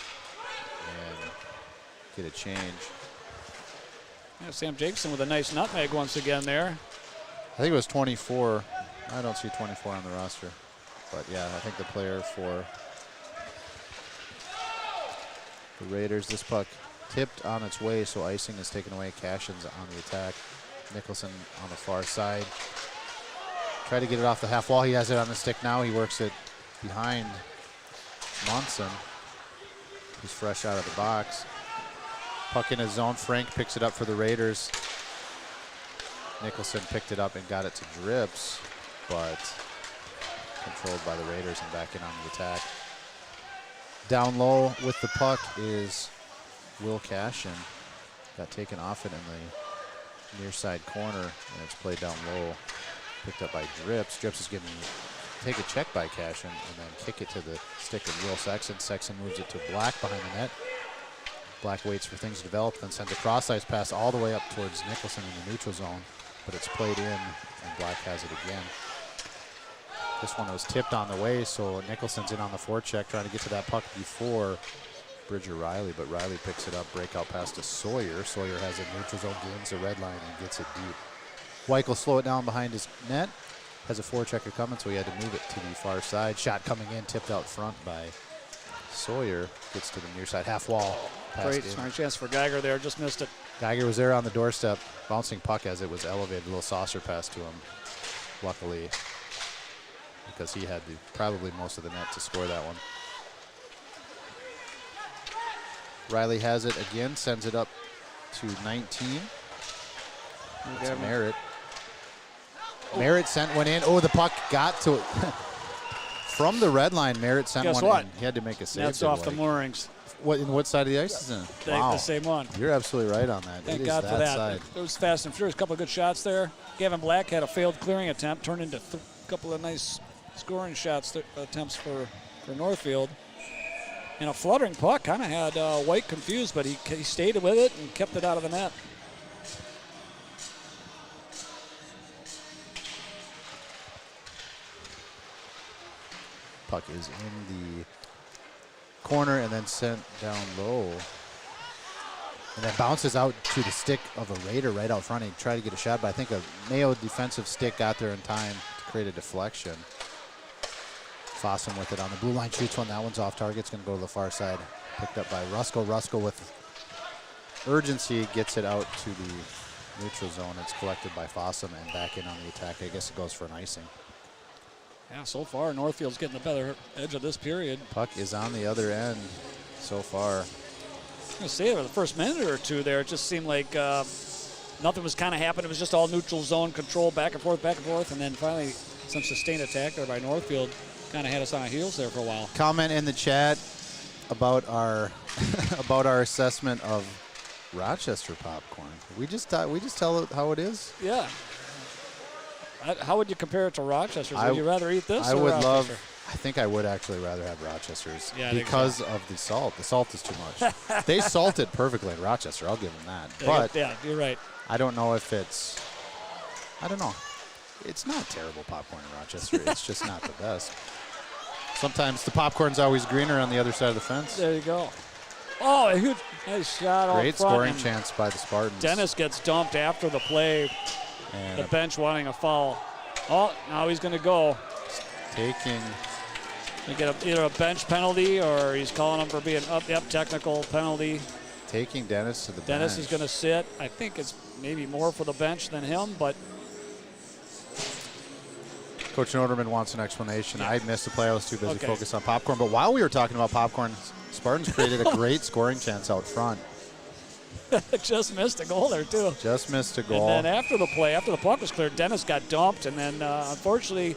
and get a change. Yeah, Sam Jacobson with a nice nutmeg once again there. I think it was 24. I don't see 24 on the roster. But yeah, I think the player for the Raiders, this puck tipped on its way, so icing is taken away. Cashin's on the attack. Nicholson on the far side. Try to get it off the half wall. He has it on the stick now. He works it behind Monson. He's fresh out of the box. Puck in his zone. Frank picks it up for the Raiders. Nicholson picked it up and got it to Drips, but controlled by the Raiders and back in on the attack. Down low with the puck is Will Cashin. Got taken off it in the near side corner, and it's played down low. Picked up by Drips. Drips is getting take a check by Cashin and then kick it to the stick of Will Sexton. Sexton moves it to Black behind the net. Black waits for things to develop, then sends a cross-ice pass all the way up towards Nicholson in the neutral zone, but it's played in, and Black has it again. This one was tipped on the way, so Nicholson's in on the forecheck, trying to get to that puck before Bridger Riley, but Riley picks it up, breakout pass to Sawyer. Sawyer has it neutral zone, gains the red line, and gets it deep. White will slow it down behind his net. Has a forechecker coming, so he had to move it to the far side. Shot coming in, tipped out front by Sawyer. Gets to the near side, half wall. Great smart chance for Geiger there, just missed it. Geiger was there on the doorstep, bouncing puck as it was elevated, a little saucer pass to him. Luckily, because he had probably most of the net to score that one. Riley has it again, sends it up to 19. It's Merritt. Merritt sent one in. Oh, the puck got to it. From the red line, Merritt sent Guess one what? in. He had to make a save. That's off the moorings. What side of the ice is it? The same one. You're absolutely right on that. Thank it God is for that. Side. It was fast and furious. A couple of good shots there. Gavin Black had a failed clearing attempt, turned into a couple of nice scoring shots attempts for Northfield. And a fluttering puck kind of had White confused, but he stayed with it and kept it out of the net. Puck is in the corner and then sent down low. And then bounces out to the stick of a Raider right out front. He tried to get a shot, but I think a Mayo defensive stick got there in time to create a deflection. Fossum with it on the blue line, shoots one. That one's off target. It's going to go to the far side. Picked up by Rusko. Rusko with urgency gets it out to the neutral zone. It's collected by Fossum and back in on the attack. I guess it goes for an icing. Yeah, so far Northfield's getting the better edge of this period. Puck is on the other end so far. I was going to say, for the first minute or two there, it just seemed like nothing was kind of happening. It was just all neutral zone control, back and forth, and then finally some sustained attack there by Northfield kind of had us on our heels there for a while. Comment in the chat about our about our assessment of Rochester popcorn. We just tell it how it is. Yeah. How would you compare it to Rochester's? Would you rather eat this? I or would Rochester? I think I would actually rather have Rochester's because of the salt. The salt is too much. They salt it perfectly in Rochester. I'll give them that. But yeah, you're right. I don't know if it's. I don't know. It's not terrible popcorn in Rochester. It's just not the best. Sometimes the popcorn's always greener on the other side of the fence. There you go. Oh, a huge nice shot. Great front, scoring chance by the Spartans. Dennis gets dumped after the play. And the bench wanting a foul. Oh, now he's going to go. Taking. They get either a bench penalty or he's calling him for being technical penalty. Taking Dennis to the bench. Dennis is going to sit. I think it's maybe more for the bench than him, but. Coach Noterman wants an explanation. Yeah. I missed the play. I was too busy focused on popcorn. But while we were talking about popcorn, Spartans created a great scoring chance out front. Just missed a goal there, too. Just missed a goal. And then after the play, after the puck was cleared, Dennis got dumped, and then unfortunately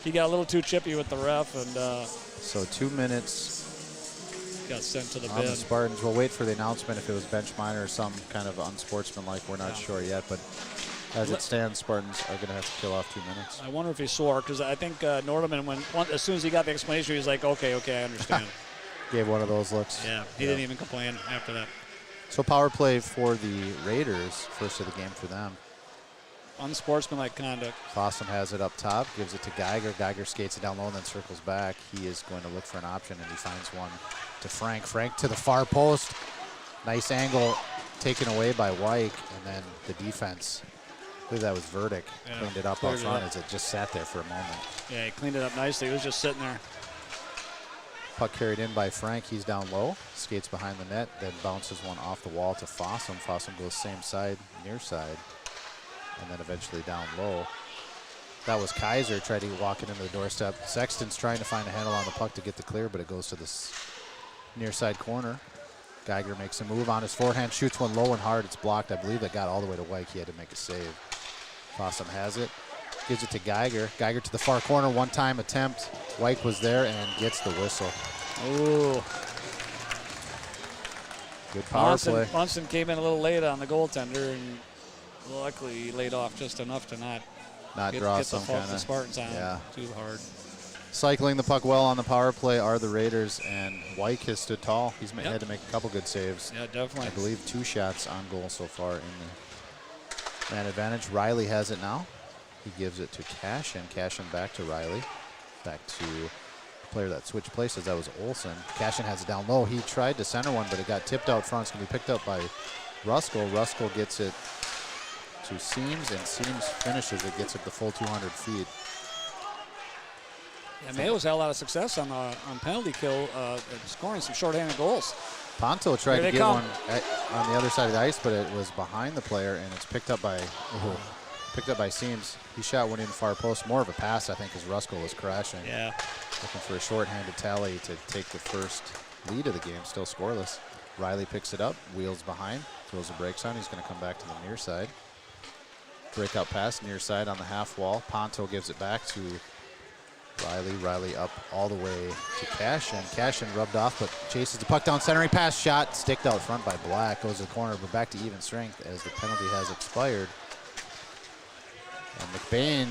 he got a little too chippy with the ref, and so 2 minutes got sent to the on bin. the Spartans. We'll wait for the announcement if it was bench minor or some kind of unsportsmanlike. We're not sure yet, but as it stands, Spartans are going to have to kill off 2 minutes. I wonder if he swore, because I think Nordeman, as soon as he got the explanation, he was like, okay, I understand. Gave one of those looks. Yeah, he didn't even complain after that. So power play for the Raiders, first of the game for them. Unsportsmanlike conduct. Fossum has it up top, gives it to Geiger. Geiger skates it down low and then circles back. He is going to look for an option, and he finds one to Frank. Frank to the far post. Nice angle taken away by Wyke, and then the defense, I believe that was Verdick, cleaned it up out front as it just sat there for a moment. Yeah, he cleaned it up nicely. He was just sitting there. Puck carried in by Frank. He's down low, skates behind the net, then bounces one off the wall to Fossum. Fossum goes same side, near side, and then eventually down low. That was Kaiser, tried to walk it into the doorstep. Sexton's trying to find a handle on the puck to get the clear, but it goes to this near side corner. Geiger makes a move on his forehand, shoots one low and hard. It's blocked. I believe that got all the way to Wyke. He had to make a save. Fossum has it, gives it to Geiger. Geiger to the far corner, one-time attempt. Wyke was there and gets the whistle. Ooh. Good power play. Munson came in a little late on the goaltender, and luckily he laid off just enough to not draw get some the kind of Spartans on yeah. too hard. Cycling the puck well on the power play are the Raiders, and Wyke has stood tall. He's had to make a couple good saves. Yeah, definitely. I believe 2 shots on goal so far in the man advantage. Riley has it now. He gives it to Cashin. Cashin back to Riley. Back to the player that switched places. That was Olsen. Cashin has it down low. He tried to center one, but it got tipped out front. It's going to be picked up by Ruskell. Ruskell gets it to Seams, and Seams finishes it, gets it the full 200 feet. Yeah, Mayo's had a lot of success on penalty kill, scoring some shorthanded goals. Ponto tried to get one on the other side of the ice, but it was behind the player, and it's picked up by Seams. He shot one in far post, more of a pass, I think, as Ruskell was crashing. Yeah. Looking for a shorthanded tally to take the first lead of the game, still scoreless. Riley picks it up, wheels behind, throws the brakes on. He's going to come back to the near side. Breakout pass, near side on the half wall. Ponto gives it back to Riley. Riley up all the way to Cashin. Cashin rubbed off, but chases the puck down, centering pass, shot, sticked out front by Black. Goes to the corner, but back to even strength as the penalty has expired. And McBain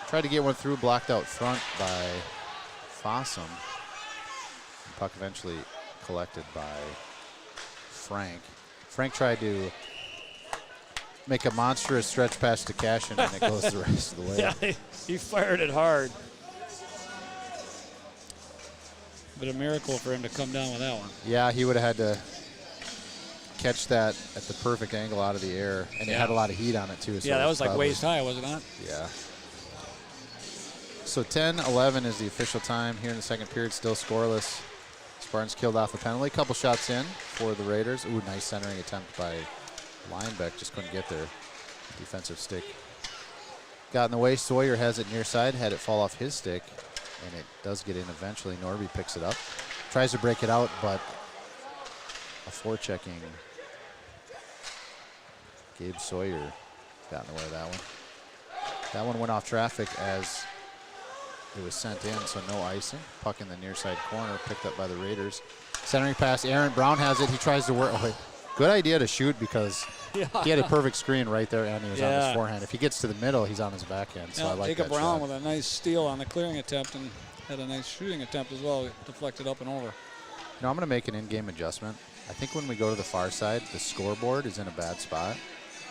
tried to get one through, blocked out front by Fossum. The puck eventually collected by Frank. Frank tried to make a monstrous stretch pass to Cashin, and it goes the rest of the way. Yeah, he fired it hard. But a miracle for him to come down with that one. Yeah, he would have had to catch that at the perfect angle out of the air, and it had a lot of heat on it too. So yeah, that was like waist high, was it not? Yeah. So 10-11 is the official time here in the second period, still scoreless. Spartans killed off a penalty. Couple shots in for the Raiders. Ooh, nice centering attempt by Linebeck. Just couldn't get their defensive stick. Got in the way. Sawyer has it near side. Had it fall off his stick, and it does get in eventually. Norby picks it up. Tries to break it out, but a forechecking Gabe Sawyer got in the way of that one. That one went off traffic as it was sent in, so no icing. Puck in the near side corner, picked up by the Raiders. Centering pass, Aaron Brown has it. He tries to work. Oh, good idea to shoot because he had a perfect screen right there, and he was on his forehand. If he gets to the middle, he's on his backhand. So I like Jacob that Brown shot. with a nice steal on the clearing attempt and had a nice shooting attempt as well. Deflected up and over. Now I'm going to make an in-game adjustment. I think when we go to the far side, the scoreboard is in a bad spot.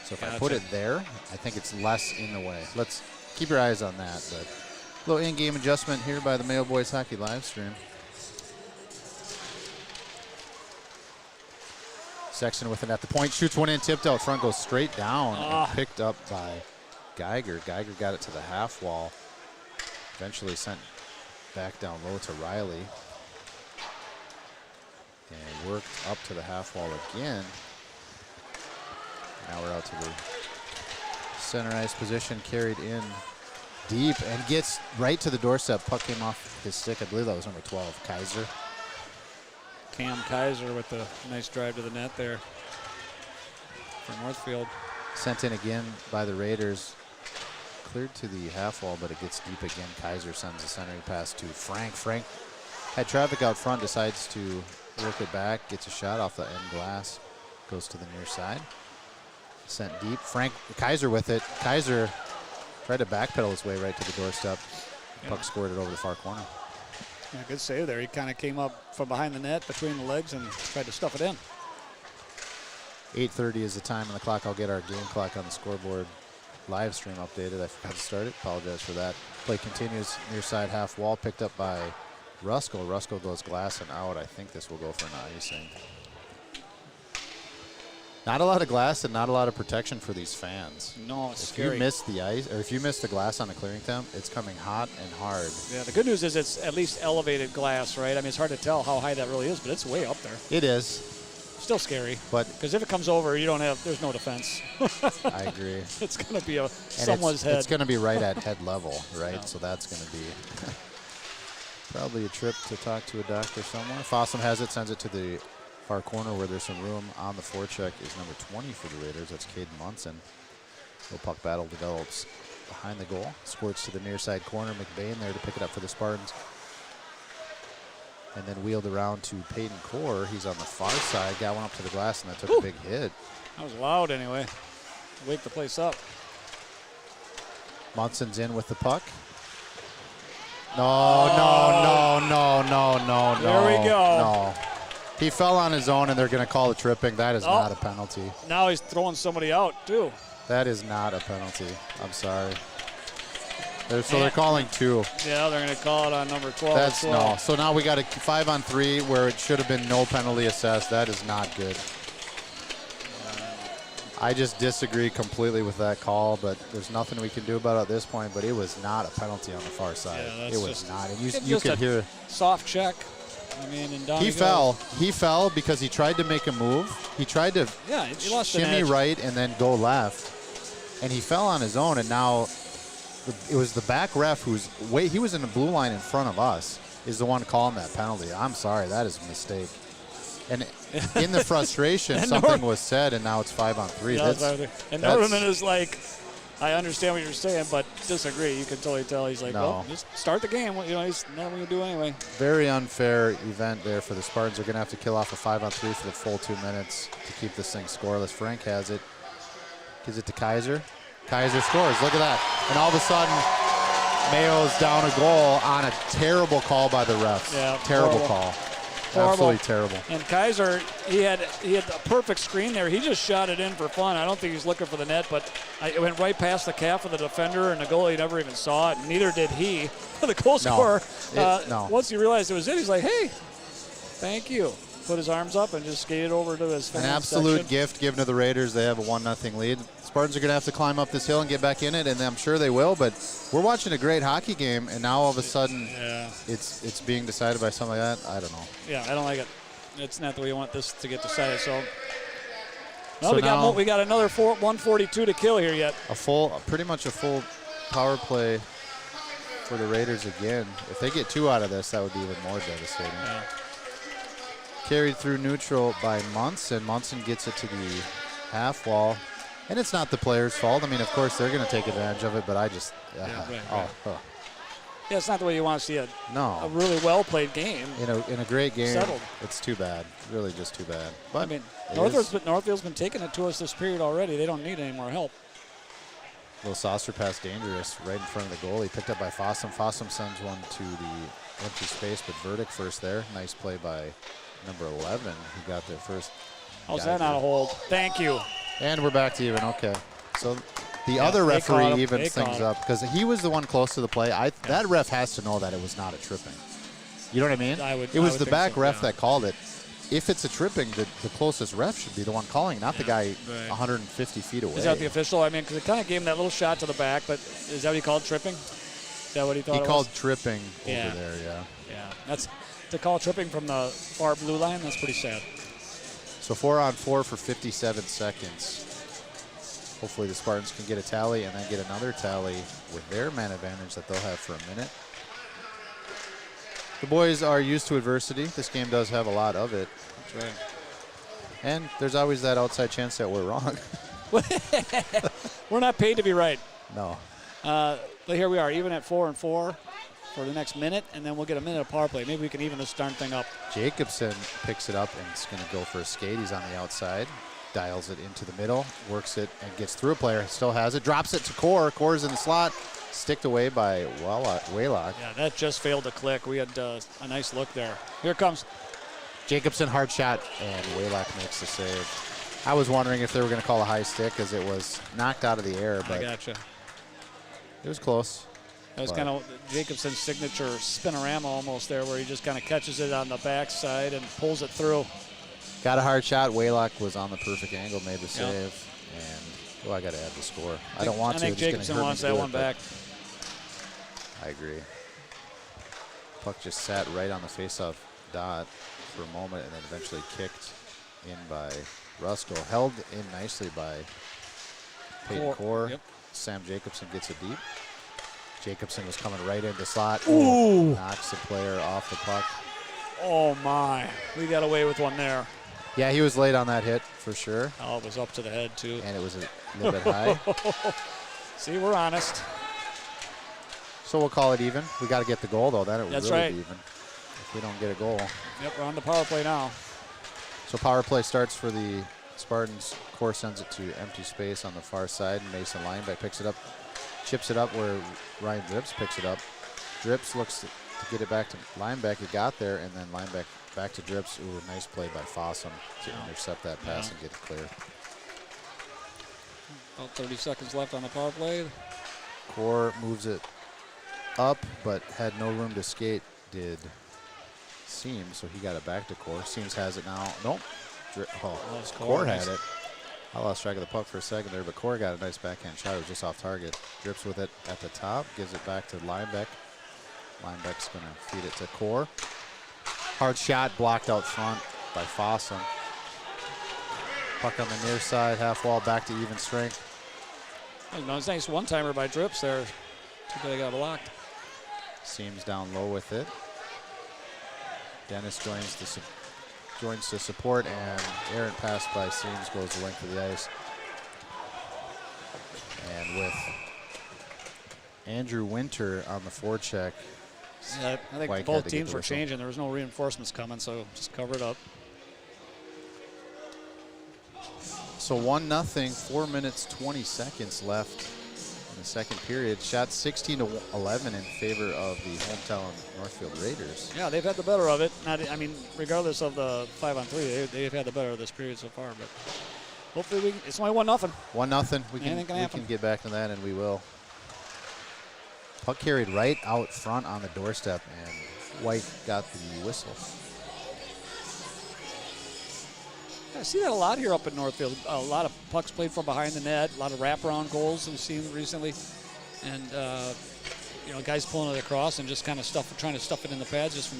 So if I put it there, I think it's less in the way. Let's keep your eyes on that. But a little in-game adjustment here by the Mayo Boys Hockey live stream. Sexton with it at the point, shoots one in, tipped out front, goes straight down, and picked up by Geiger. Geiger got it to the half wall. Eventually sent back down low to Riley. And worked up to the half wall again. Now we're out to the center ice position, carried in deep, and gets right to the doorstep. Puck came off his stick. I believe that was number 12, Kaiser. Cam Kaiser with a nice drive to the net there for Northfield. Sent in again by the Raiders. Cleared to the half wall, but it gets deep again. Kaiser sends a centering pass to Frank. Frank had traffic out front, decides to work it back, gets a shot off the end glass, goes to the near side. Sent deep. Kaiser with it. Kaiser tried to backpedal his way right to the doorstep. Puck scored it over the far corner. Yeah, good save there. He kind of came up from behind the net between the legs and tried to stuff it in. 8:30 is the time on the clock. I'll get our game clock on the scoreboard live stream updated. I forgot to start it. Apologize for that. Play continues. Near side half wall picked up by Ruskell. Ruskell goes glass and out. I think this will go for an icing. Not a lot of glass and not a lot of protection for these fans. No, it's if scary. you miss the ice, or if you miss the glass on the clearing temp, it's coming hot and hard. Yeah, the good news is it's at least elevated glass, right? I mean, it's hard to tell how high that really is, but it's way up there. It is. Still scary. But because if it comes over, there's no defense. I agree. It's going to be someone's head. It's going to be right at head level, right? Yeah. So that's going to be probably a trip to talk to a doctor somewhere. Fossum has it, sends it to the far corner where there's some room. On the forecheck is number 20 for the Raiders. That's Caden Munson. Little puck battle develops behind the goal. Squirts to the near side corner. McBain there to pick it up for the Spartans. and then wheeled around to Peyton Core. He's on the far side, got one up to the glass, and that took a big hit. That was loud anyway. Wake the place up. Munson's in with the puck. No. There we go. No. He fell on his own, and they're going to call a tripping. That is not a penalty. Now he's throwing somebody out, too. That is not a penalty. I'm sorry. They're calling 2. Yeah, they're going to call it on number 12. That's no. So now we got a 5-on-3 where it should have been no penalty assessed. That is not good. I just disagree completely with that call, but there's nothing we can do about it at this point. But it was not a penalty on the far side. Yeah, it was not. And you could hear soft check. I mean, and down he fell. He fell because he tried to make a move. He tried to he lost an shimmy edge. right and then go left, and he fell on his own. And now it was the back ref he was in the blue line in front of us is the one calling that penalty. I'm sorry, that is a mistake. And in the frustration, something was said, and now it's 5-on-3. Yeah, and Norman is like, I understand what you're saying, but disagree. You can totally tell. He's like, well, just start the game. You know, he's not going to do anyway. Very unfair event there for the Spartans. They're going to have to kill off a 5-on-3 for the full 2 minutes to keep this thing scoreless. Frank has it. Gives it to Kaiser. Kaiser scores. Look at that. And all of a sudden, Mayo's down a goal on a terrible call by the refs. Yeah, terrible call. Horrible. Absolutely terrible. And Kaiser, he had a perfect screen there. He just shot it in for fun. I don't think he's looking for the net, but it went right past the calf of the defender, and the goalie never even saw it. Neither did he. The goal scorer, once he realized it was it, he's like, hey, thank you. Put his arms up and just skated over to his fans. An absolute section. gift given to the Raiders. They have a 1-0 lead. Spartans are going to have to climb up this hill and get back in it, and I'm sure they will, but we're watching a great hockey game, and now all of a sudden it's being decided by something like that. I don't know. Yeah, I don't like it. It's not the way you want this to get decided. So, we got another 142 to kill here yet. Pretty much a full power play for the Raiders again. If they get 2 out of this, that would be even more devastating. Yeah. Carried through neutral by Munson. Munson gets it to the half wall. And it's not the players' fault. I mean, of course, they're going to take advantage of it, but I just... Yeah, it's not the way you want to see a really well-played game. In a great game, settled. It's too bad. Really just too bad. But I mean, Northfield's been taking it to us this period already. They don't need any more help. Little saucer pass dangerous right in front of the goalie. Picked up by Fossum. Fossum sends one to the empty space, but Verdict first there. Nice play by number 11 who got there first. How's that not a hold? Thank you. And we're back to even. Okay. So the other referee evens things up because he was the one close to the play. That ref has to know that it was not a tripping. You know what I mean? It was the back ref that called it. If it's a tripping, the closest ref should be the one calling, not the guy 150 feet away. Is that the official? I mean, because it kind of gave him that little shot to the back, but is that what he called tripping? Is that what he thought it was? He called tripping over there, yeah. Yeah. That's to call tripping from the far blue line, that's pretty sad. So 4-on-4 for 57 seconds. Hopefully the Spartans can get a tally and then get another tally with their man advantage that they'll have for a minute. The boys are used to adversity. This game does have a lot of it. That's right. And there's always that outside chance that we're wrong. We're not paid to be right. No. But here we are, even at 4-4 for the next minute, and then we'll get a minute of power play. Maybe we can even this darn thing up. Jacobson picks it up and is going to go for a skate. He's on the outside. Dials it into the middle, works it, and gets through a player. Still has it. Drops it to Core. Core's in the slot. Sticked away by Waylock. Yeah, that just failed to click. We had a nice look there. Here it comes. Jacobson, hard shot, and Waylock makes the save. I was wondering if they were going to call a high stick because it was knocked out of the air, but I gotcha. It was close. That was kind of Jacobson's signature spinorama almost there, where he just kind of catches it on the backside and pulls it through. Got a hard shot. Waylock was on the perfect angle, made the save, and I got to add the score. I don't want to. I think Jacobson wants that one back. I agree. Puck just sat right on the face-off dot for a moment, and then eventually kicked in by Rusko. Held in nicely by Peyton Core. Yep. Sam Jacobson gets it deep. Jacobson was coming right into slot. Ooh. Knocks the player off the puck. Oh, my. We got away with one there. Yeah, he was late on that hit for sure. Oh, it was up to the head, too. And it was a little bit high. See, we're honest. So we'll call it even. We got to get the goal, though. Then it would That's really right. be even. if we don't get a goal. Yep, we're on the power play now. So power play starts for the Spartans. Core sends it to empty space on the far side. Mason Lineback picks it up, chips it up where Ryan Drips picks it up. Drips looks to get it back to Lineback. He got there, and then Lineback back to Drips. Ooh, nice play by Fossum to intercept that pass and get it clear. About 30 seconds left on the power play. Core moves it up, but had no room to skate, did Seams, so he got it back to Core. Seams has it now. Nope. Core had it. I lost track of the puck for a second there, but Core got a nice backhand shot. It was just off target. Drips with it at the top, gives it back to Lineback. Lineback's going to feed it to Core. Hard shot blocked out front by Fossum. Puck on the near side, half wall, back to even strength. Nice one-timer by Drips there. Too bad he got blocked. Seams down low with it. Dennis joins to support, and errant pass by Seams goes the length of the ice. And with Andrew Winter on the forecheck, yeah, I think White had both to get teams the were whistle. changing. There was no reinforcements coming, so just cover it up. So 1-0, 4 minutes, 20 seconds left in the second period. Shot 16-11 in favor of the hometown Northfield Raiders. Yeah, they've had the better of it. Regardless of the 5-on-3, they've had the better of this period so far. But hopefully, it's only 1-0. 1-0. We Anything can happen. can get back to that, and we will. Puck carried right out front on the doorstep, and White got the whistle. I see that a lot here up at Northfield. A lot of pucks played from behind the net, a lot of wraparound goals we've seen recently. And, guys pulling it across and just kind of trying to stuff it in the pads just from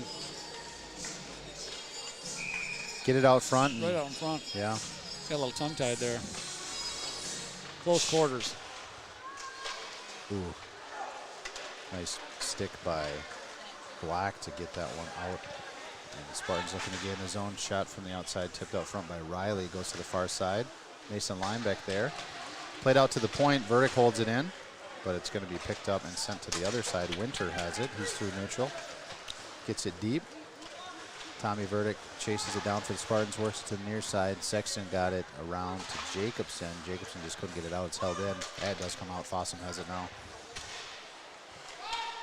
Get it out front. right out in front. Yeah. Got a little tongue-tied there. Close quarters. Ooh. Nice stick by Black to get that one out. And the Spartans looking to get in his own shot from the outside, tipped out front by Riley, goes to the far side. Mason Lineback there. Played out to the point, Verdict holds it in, but it's going to be picked up and sent to the other side. Winter has it, he's through neutral. Gets it deep. Tommy Verdict chases it down for the Spartans, works to the near side. Sexton got it around to Jacobson. Jacobson just couldn't get it out, it's held in. It does come out, Fossum has it now.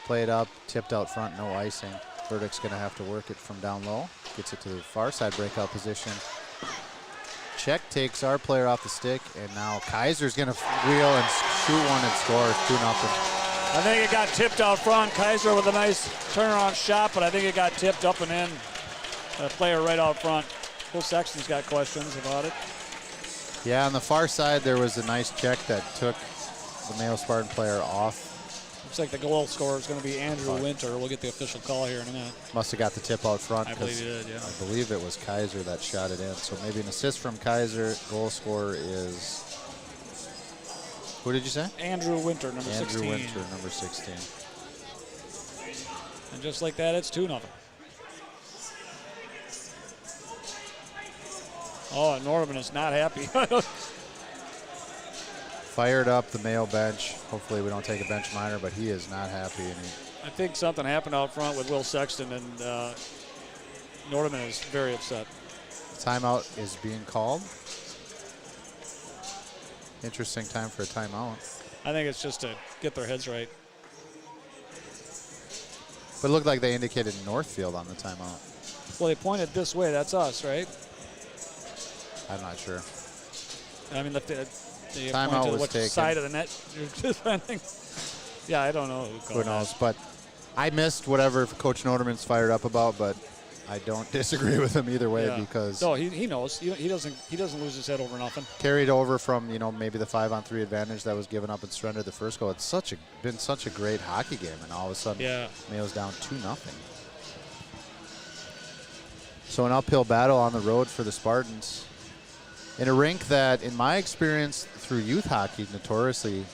Play it up, tipped out front, no icing. Verdict's going to have to work it from down low. Gets it to the far side breakout position. Check takes our player off the stick, and now Kaiser's going to wheel and shoot one and score 2-0. I think it got tipped out front. Kaiser with a nice turnaround shot, but I think it got tipped up and in. A player right out front. Will Sexton's got questions about it. Yeah, on the far side, there was a nice check that took the Mayo Spartan player off. Looks like the goal scorer is going to be Andrew Winter. We'll get the official call here in a minute. Must have got the tip out front. I believe he did, yeah. I believe it was Kaiser that shot it in. So maybe an assist from Kaiser. Goal scorer is, who did you say? Andrew Winter, number 16. Andrew Winter, number 16. And just like that, it's 2-0. Oh, Norman is not happy. Fired up the Mayo bench. Hopefully we don't take a bench minor, but he is not happy. And I think something happened out front with Will Sexton, and Norman is very upset. timeout is being called. Interesting time for a timeout. I think it's just to get their heads right. But it looked like they indicated Northfield on the timeout. Well, they pointed this way. That's us, right? I'm not sure. I mean, the Timeout pointed was which taken. side of the net you're defending. Yeah, I don't know who called knows? that. But I missed whatever Coach Noderman's fired up about, but I don't disagree with him either way because No, he knows. He doesn't lose his head over nothing. carried over from maybe the 5-on-3 advantage that was given up and surrendered the first goal. It's been such a great hockey game, and all of a sudden Mayo's down 2-0. So an uphill battle on the road for the Spartans in a rink that, in my experience through youth hockey, notoriously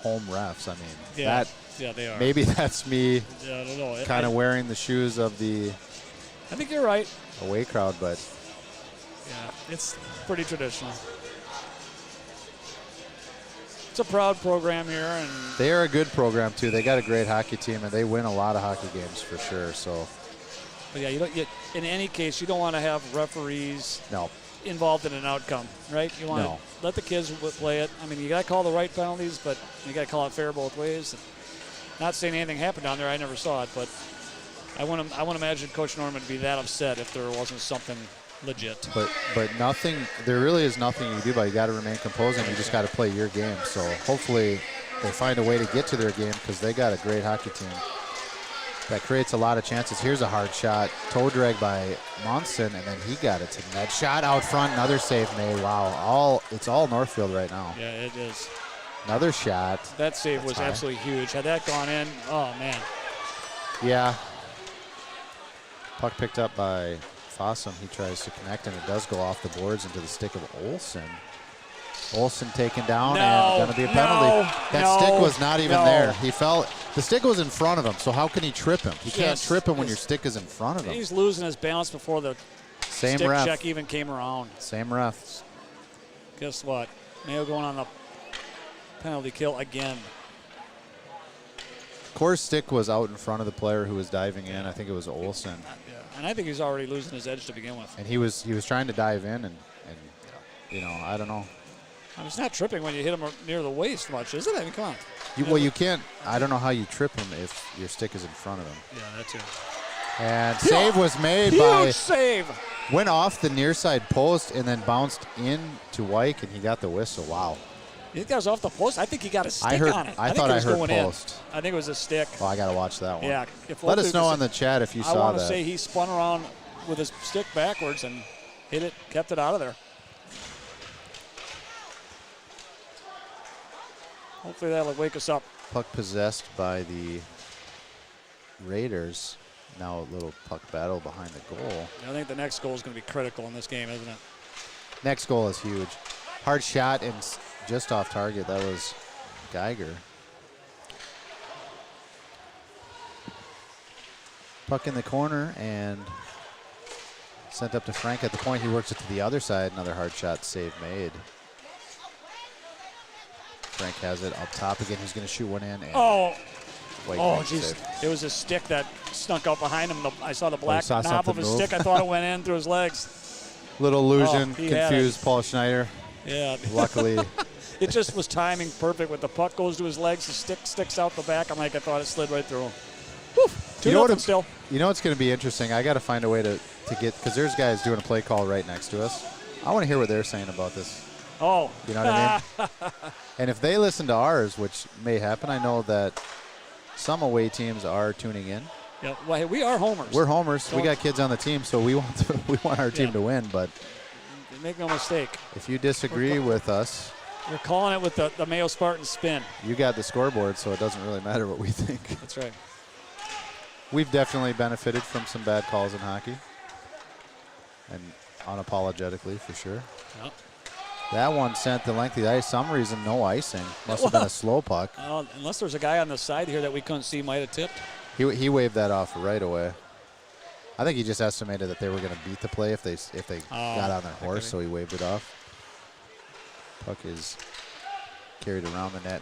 home refs. I mean, they are. Maybe that's me I don't know. kind of wearing the shoes of the I think you're right. away crowd, but Yeah, it's pretty traditional. It's a proud program here, and they are a good program too. They got a great hockey team, and they win a lot of hockey games for sure. So But yeah, in any case, you don't want to have referees No. involved in an outcome, right? You want No. to let the kids play it. I mean, you got to call the right penalties, but you got to call it fair both ways. Not saying anything happened down there. I never saw it, but I wouldn't imagine Coach Norman would be that upset if there wasn't something legit. But nothing. There really is nothing you can do. But you got to remain composed, and you just got to play your game. So hopefully they find a way to get to their game because they got a great hockey team. That creates a lot of chances. Here's a hard shot. Toe drag by Monson, and then he got it to net. Shot out front. Another save made. Wow. It's all Northfield right now. Yeah, it is. Another shot. That save was high. absolutely huge. Had that gone in, oh, man. Yeah. Puck picked up by Fossum. He tries to connect, and it does go off the boards into the stick of Olsen. Olsen taken down and going to be a penalty. That stick was not even there. He fell. The stick was in front of him, so how can he trip him? You can't trip him when your stick is in front of him. He's losing his balance before the Same stick ref. check even came around. Same ref. Guess what? Mayo going on the penalty kill again. Core's stick was out in front of the player who was diving in. I think it was Olsen. Yeah. And I think he's already losing his edge to begin with. And he was trying to dive in, and I don't know. I mean, it's not tripping when you hit him near the waist much, is it? I mean, come on. You can't. I don't know how you trip him if your stick is in front of him. Yeah, that too. And save was made Huge by. save. Went off the near side post and then bounced in to Wyke, and he got the whistle. Wow. You think that was off the post? I think he got a stick on it. I think thought it I was heard going post. in. I think it was a stick. Well, I got to watch that one. Yeah. Let us know on the chat if you saw that. I want to say he spun around with his stick backwards and hit it, kept it out of there. Hopefully that'll wake us up. Puck possessed by the Raiders. Now a little puck battle behind the goal. I think the next goal is going to be critical in this game, isn't it? Next goal is huge. Hard shot and just off target. That was Geiger. Puck in the corner and sent up to Frank at the point. He works it to the other side. Another hard shot save made. Frank has it up top again. He's going to shoot one in. And White jeez. It was a stick that snuck out behind him. I saw the black saw knob of something his move. stick. I thought it went in through his legs. Little illusion, he had confused Paul Schneider. Yeah. Luckily. It just was timing perfect. When the puck goes to his legs, the stick sticks out the back. I thought it slid right through him. Whew. 2-0 still. You know what's going to be interesting? I got to find a way to get, because there's guys doing a play call right next to us. I want to hear what they're saying about this. Oh. You know what I mean? And if they listen to ours, which may happen, I know that some away teams are tuning in. Yeah, well, hey, we are homers. We're homers. So we got kids on the team, so we want our team to win. But make no mistake. if you disagree with us, we're calling it with the Mayo Spartan spin. you got the scoreboard, so it doesn't really matter what we think. That's right. We've definitely benefited from some bad calls in hockey, and unapologetically for sure. Yep. That one sent the length of the ice. Some reason, no icing. Must have been a slow puck. Unless there's a guy on the side here that we couldn't see, might have tipped. He waved that off right away. I think he just estimated that they were going to beat the play if they got on their horse, so he waved it off. Puck is carried around the net.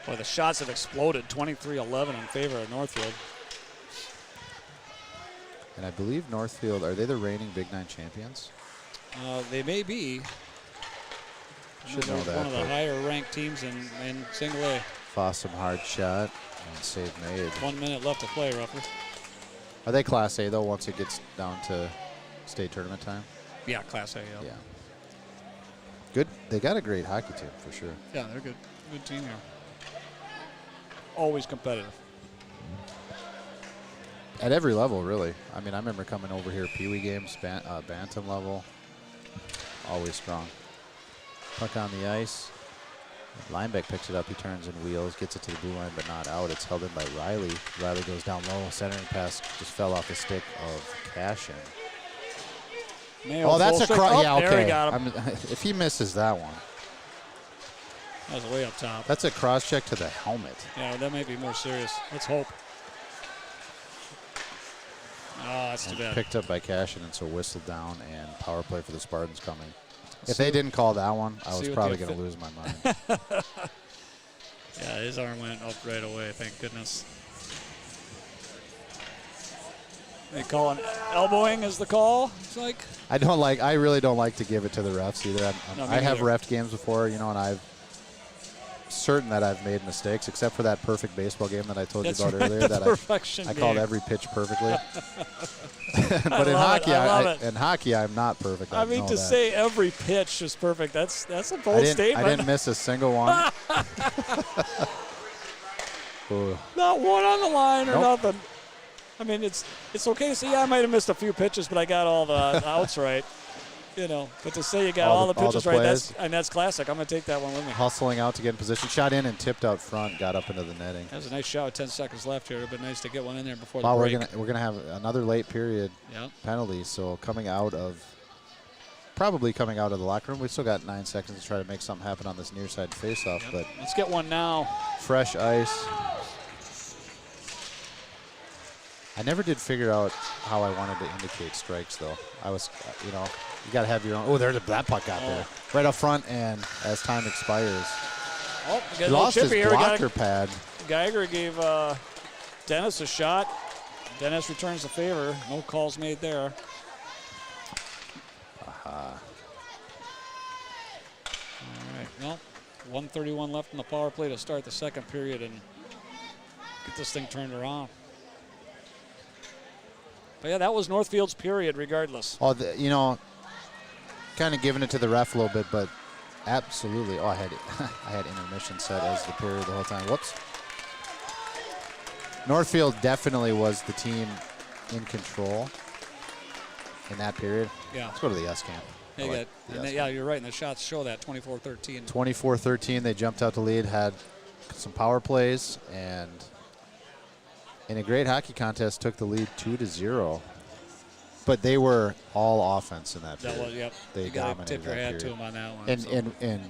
Boy, the shots have exploded. 23-11 in favor of Northfield. And I believe Northfield, are they the reigning Big Nine champions? They may be. Should know that. One of the higher-ranked teams in single A. Fossum hard shot and save made. 1 minute left to play, roughly. Are they Class A, though, once it gets down to state tournament time? Yeah, Class A, Yeah. Good. They got a great hockey team, for sure. Yeah, they're good. Good team here. Always competitive. At every level, really. I mean, I remember coming over here, Pee Wee games, Bantam level. Always strong. Puck on the ice. Lineback picks it up. He turns and wheels, gets it to the blue line, but not out. It's held in by Riley. Riley goes down low. Centering pass just fell off the stick of Cashin. Mayo Oh, that's a cross. Oh, Yeah, okay. there he got him. If he misses that one, That was way up top. that's a cross check to the helmet. Yeah, that might be more serious. Let's hope. Oh, that's too bad. Picked up by Cashin, and so whistled down, and power play for the Spartans coming. If they didn't call that one, I was probably going to lose my mind. Yeah, his arm went up right away, thank goodness. They call an elbowing as the call. It's like I really don't like to give it to the refs either. No, me I have neither. ref games before, and I'm certain that I've made mistakes, except for that perfect baseball game that I told That's you about right, earlier. the That perfection I called game. every pitch perfectly. But in love it, hockey, I love it. in hockey, I'm not perfect. I mean, know to that. say every pitch is perfect, that's a bold I statement. didn't miss a single one. Ooh. Not one on the line or Nope. nothing. I mean, it's okay to say, yeah, I might have missed a few pitches, but I got all the outs right. But to say you got all the pitches right, that's classic. I'm going to take that one with me. Hustling out to get in position, shot in and tipped out front, got up into the netting. That was a nice shot with 10 seconds left here. It would have been nice to get one in there before Wow, the we're break. gonna have another late period penalty. So probably coming out of the locker room. We still got 9 seconds to try to make something happen on this near side faceoff. But let's get one now. fresh ice. I never did figure out how I wanted to indicate strikes, though. I was, you got to have your own. Oh, there's that puck out there. Right up front, and as time expires. Oh, He lost his blocker pad. Geiger gave Dennis a shot. Dennis returns the favor. No calls made there. All right, well, 1:31 left in the power play to start the second period and get this thing turned around. But yeah, that was Northfield's period regardless. Oh, kind of giving it to the ref a little bit, but absolutely. Oh, I had intermission set as the period the whole time. Whoops. Northfield definitely was the team in control in that period. Yeah. Let's go to the S cam. Yeah, you're right, and the shots show that 24-13. 24-13, they jumped out to lead, had some power plays, and in a great hockey contest took the lead 2-0. But they were all offense in that period. That was, yep. They you gotta dominated tip your that hat to period. him on that one. And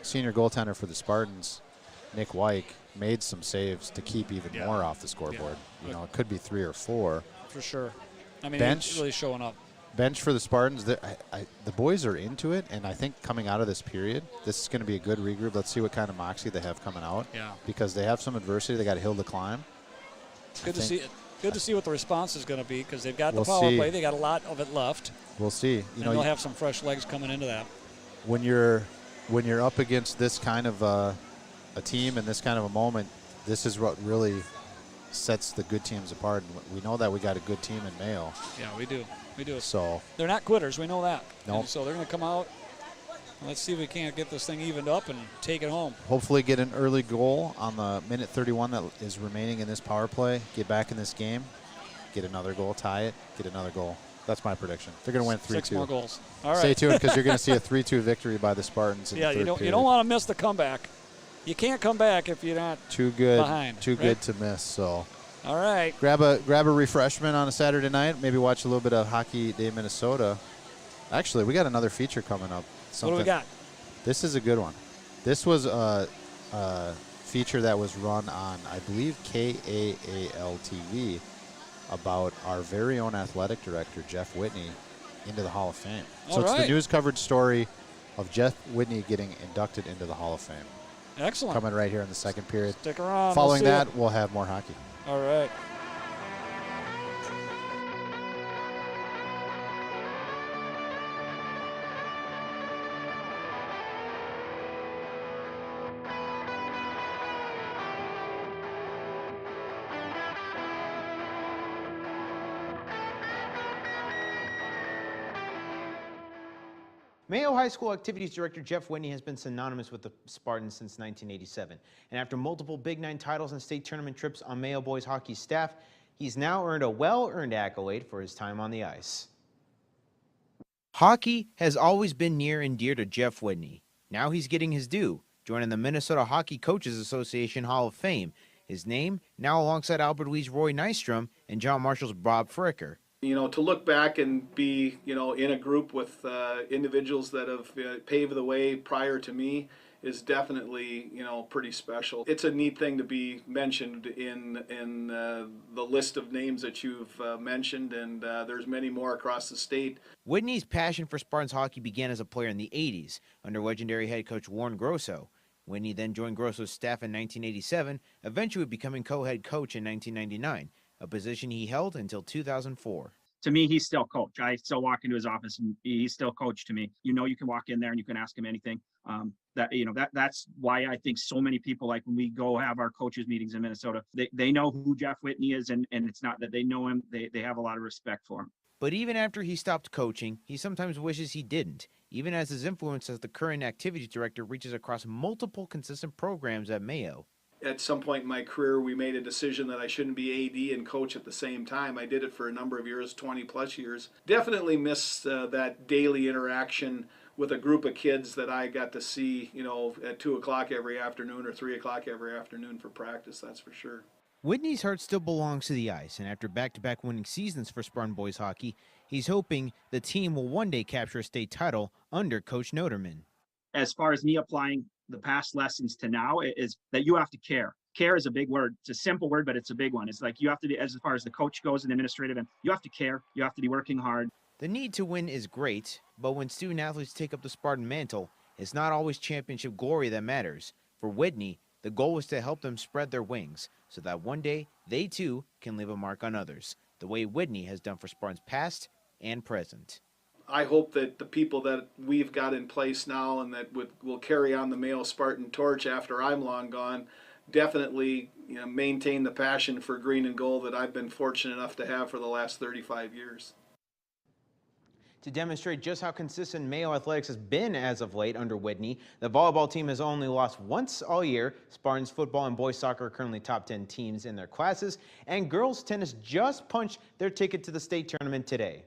senior goaltender for the Spartans, Nick Wyke, made some saves to keep even more off the scoreboard. It could be 3 or 4. For sure. I mean, Bench. he's really showing up. Bench for the Spartans, the boys are into it, and I think coming out of this period, this is going to be a good regroup. Let's see what kind of moxie they have coming out. Yeah. Because they have some adversity. They got a hill to climb. It's good to see it. Good to see what the response is going to be because they've got We'll the power see. play. They got a lot of it left. We'll see. And they'll have some fresh legs coming into that. When you're up against this kind of a team and this kind of a moment, this is what really sets the good teams apart. And we know that we got a good team in Mayo. Yeah, we do. We do. So they're not quitters. We know that. Nope. And so they're going to come out. Let's see if we can't get this thing evened up and take it home. hopefully get an early goal on the minute 31 that is remaining in this power play. Get back in this game. Get another goal. Tie it. Get another goal. That's my prediction. They're going to win 3-2. 6 more goals. All right. Stay tuned because you're going to see a 3-2 victory by the Spartans in the third you period. don't want to miss the comeback. You can't come back if you're not Too good. behind. Too right? good to miss. So. All right. Grab a refreshment on a Saturday night. Maybe watch a little bit of Hockey Day Minnesota. Actually, we got another feature coming up. What do we got? This is a good one. This was a feature that was run on, I believe, KAAL TV about our very own athletic director, Jeff Whitney, into the Hall of Fame. So it's the news coverage story of Jeff Whitney getting inducted into the Hall of Fame. Excellent. Coming right here in the second period. Stick around. Following that, we'll have more hockey. All right. Mayo High School Activities Director Jeff Whitney has been synonymous with the Spartans since 1987. And after multiple Big Nine titles and state tournament trips on Mayo boys hockey staff, he's now earned a well-earned accolade for his time on the ice. Hockey has always been near and dear to Jeff Whitney. Now he's getting his due, joining the Minnesota Hockey Coaches Association Hall of Fame. His name now alongside Albert Lee's Roy Nystrom and John Marshall's Bob Fricker. To look back and be, in a group with individuals that have paved the way prior to me is definitely, pretty special. It's a neat thing to be mentioned in the list of names that you've mentioned, and there's many more across the state. Whitney's passion for Spartans hockey began as a player in the 80s under legendary head coach Warren Grosso. Whitney then joined Grosso's staff in 1987, eventually becoming co-head coach in 1999. a position he held until 2004. To me, he's still coach. I still walk into his office and he's still coach to me. You know, you can walk in there and you can ask him anything. That's why I think so many people, like when we go have our coaches meetings in Minnesota, they know who Jeff Whitney is, and it's not that they know him, they have a lot of respect for him. But even after he stopped coaching, he sometimes wishes he didn't, even as his influence as the current activities director reaches across multiple consistent programs at Mayo. At some point in my career, we made a decision that I shouldn't be AD and coach at the same time. I did it for a number of years, 20 plus years. Definitely miss that daily interaction with a group of kids that I got to see, at 2 o'clock every afternoon or 3 o'clock every afternoon for practice, that's for sure. Whitney's heart still belongs to the ice, and after back-to-back winning seasons for Spartan boys hockey, he's hoping the team will one day capture a state title under Coach Noterman. As far as me applying the past lessons to now, is that you have to care. Care is a big word. It's a simple word, but it's a big one. It's like you have to be, as far as the coach goes and administrative, and you have to care. You have to be working hard. The need to win is great, but when student athletes take up the Spartan mantle, it's not always championship glory that matters. For Whitney, the goal was to help them spread their wings so that one day they too can leave a mark on others, the way Whitney has done for Spartans past and present. I hope that the people that we've got in place now and that will carry on the Mayo Spartan torch after I'm long gone definitely maintain the passion for green and gold that I've been fortunate enough to have for the last 35 years. To demonstrate just how consistent Mayo athletics has been as of late under Whitney, the volleyball team has only lost once all year. Spartans football and boys soccer are currently top 10 teams in their classes, and girls tennis just punched their ticket to the state tournament today.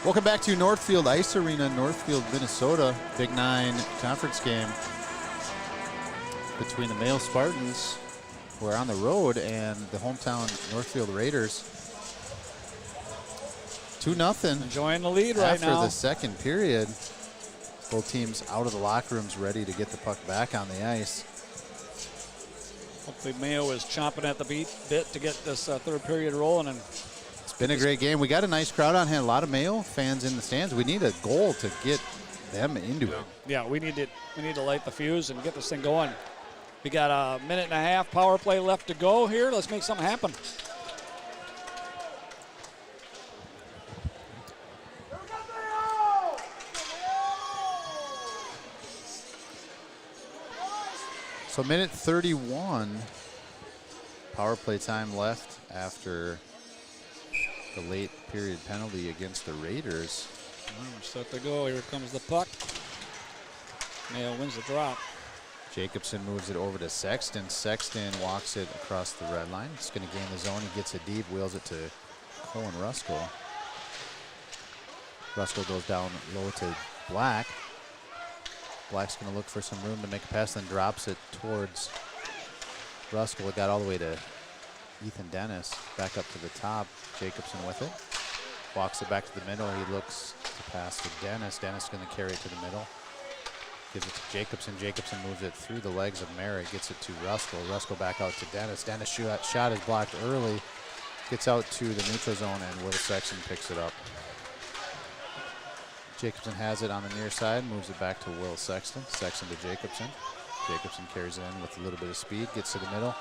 Welcome back to Northfield Ice Arena, Northfield, Minnesota. Big 9 conference game between the Mayo Spartans, who are on the road, and the hometown Northfield Raiders. 2-0. Enjoying the lead right now. After the second period, both teams out of the locker rooms ready to get the puck back on the ice. Hopefully Mayo is chomping at the bit to get this third period rolling. And it's been a great game. We got a nice crowd on hand. A lot of Mayo fans in the stands. We need a goal to get them into it. Yeah, we need to light the fuse and get this thing going. We got a minute and a half power play left to go here. Let's make something happen. So minute 31, power play time left after the late period penalty against the Raiders. We're set to go. Here comes the puck. Mayo wins the drop. Jacobson moves it over to Sexton. Sexton walks it across the red line. He's going to gain the zone. He gets it deep, wheels it to Cohen Ruskell. Ruskell goes down low to Black. Black's going to look for some room to make a pass, then drops it towards Ruskell. It got all the way to Ethan Dennis. Back up to the top. Jacobson with it. Walks it back to the middle. He looks to pass to Dennis. Dennis going to carry it to the middle. Gives it to Jacobson. Jacobson moves it through the legs of Merritt. Gets it to Ruskell. Ruskell back out to Dennis. Dennis' shot is blocked early. Gets out to the neutral zone, and Will Sexton picks it up. Jacobson has it on the near side, moves it back to Will Sexton. Sexton to Jacobson. Jacobson carries it in with a little bit of speed, gets to the middle.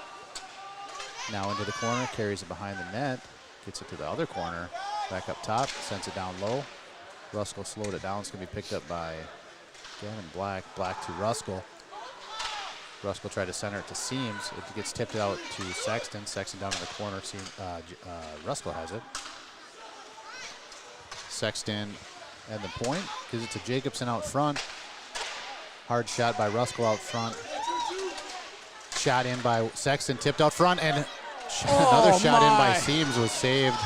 Now into the corner, carries it behind the net, gets it to the other corner. Back up top, sends it down low. Ruskell slowed it down. It's going to be picked up by Gannon Black. Black to Ruskell. Ruskell tried to center it to Seams. It gets tipped out to Sexton. Sexton down in the corner. Ruskell has it. Sexton at the point, gives it to Jacobson out front. Hard shot by Ruskell out front. Shot in by Sexton, tipped out front, and another shot in by Seams was saved.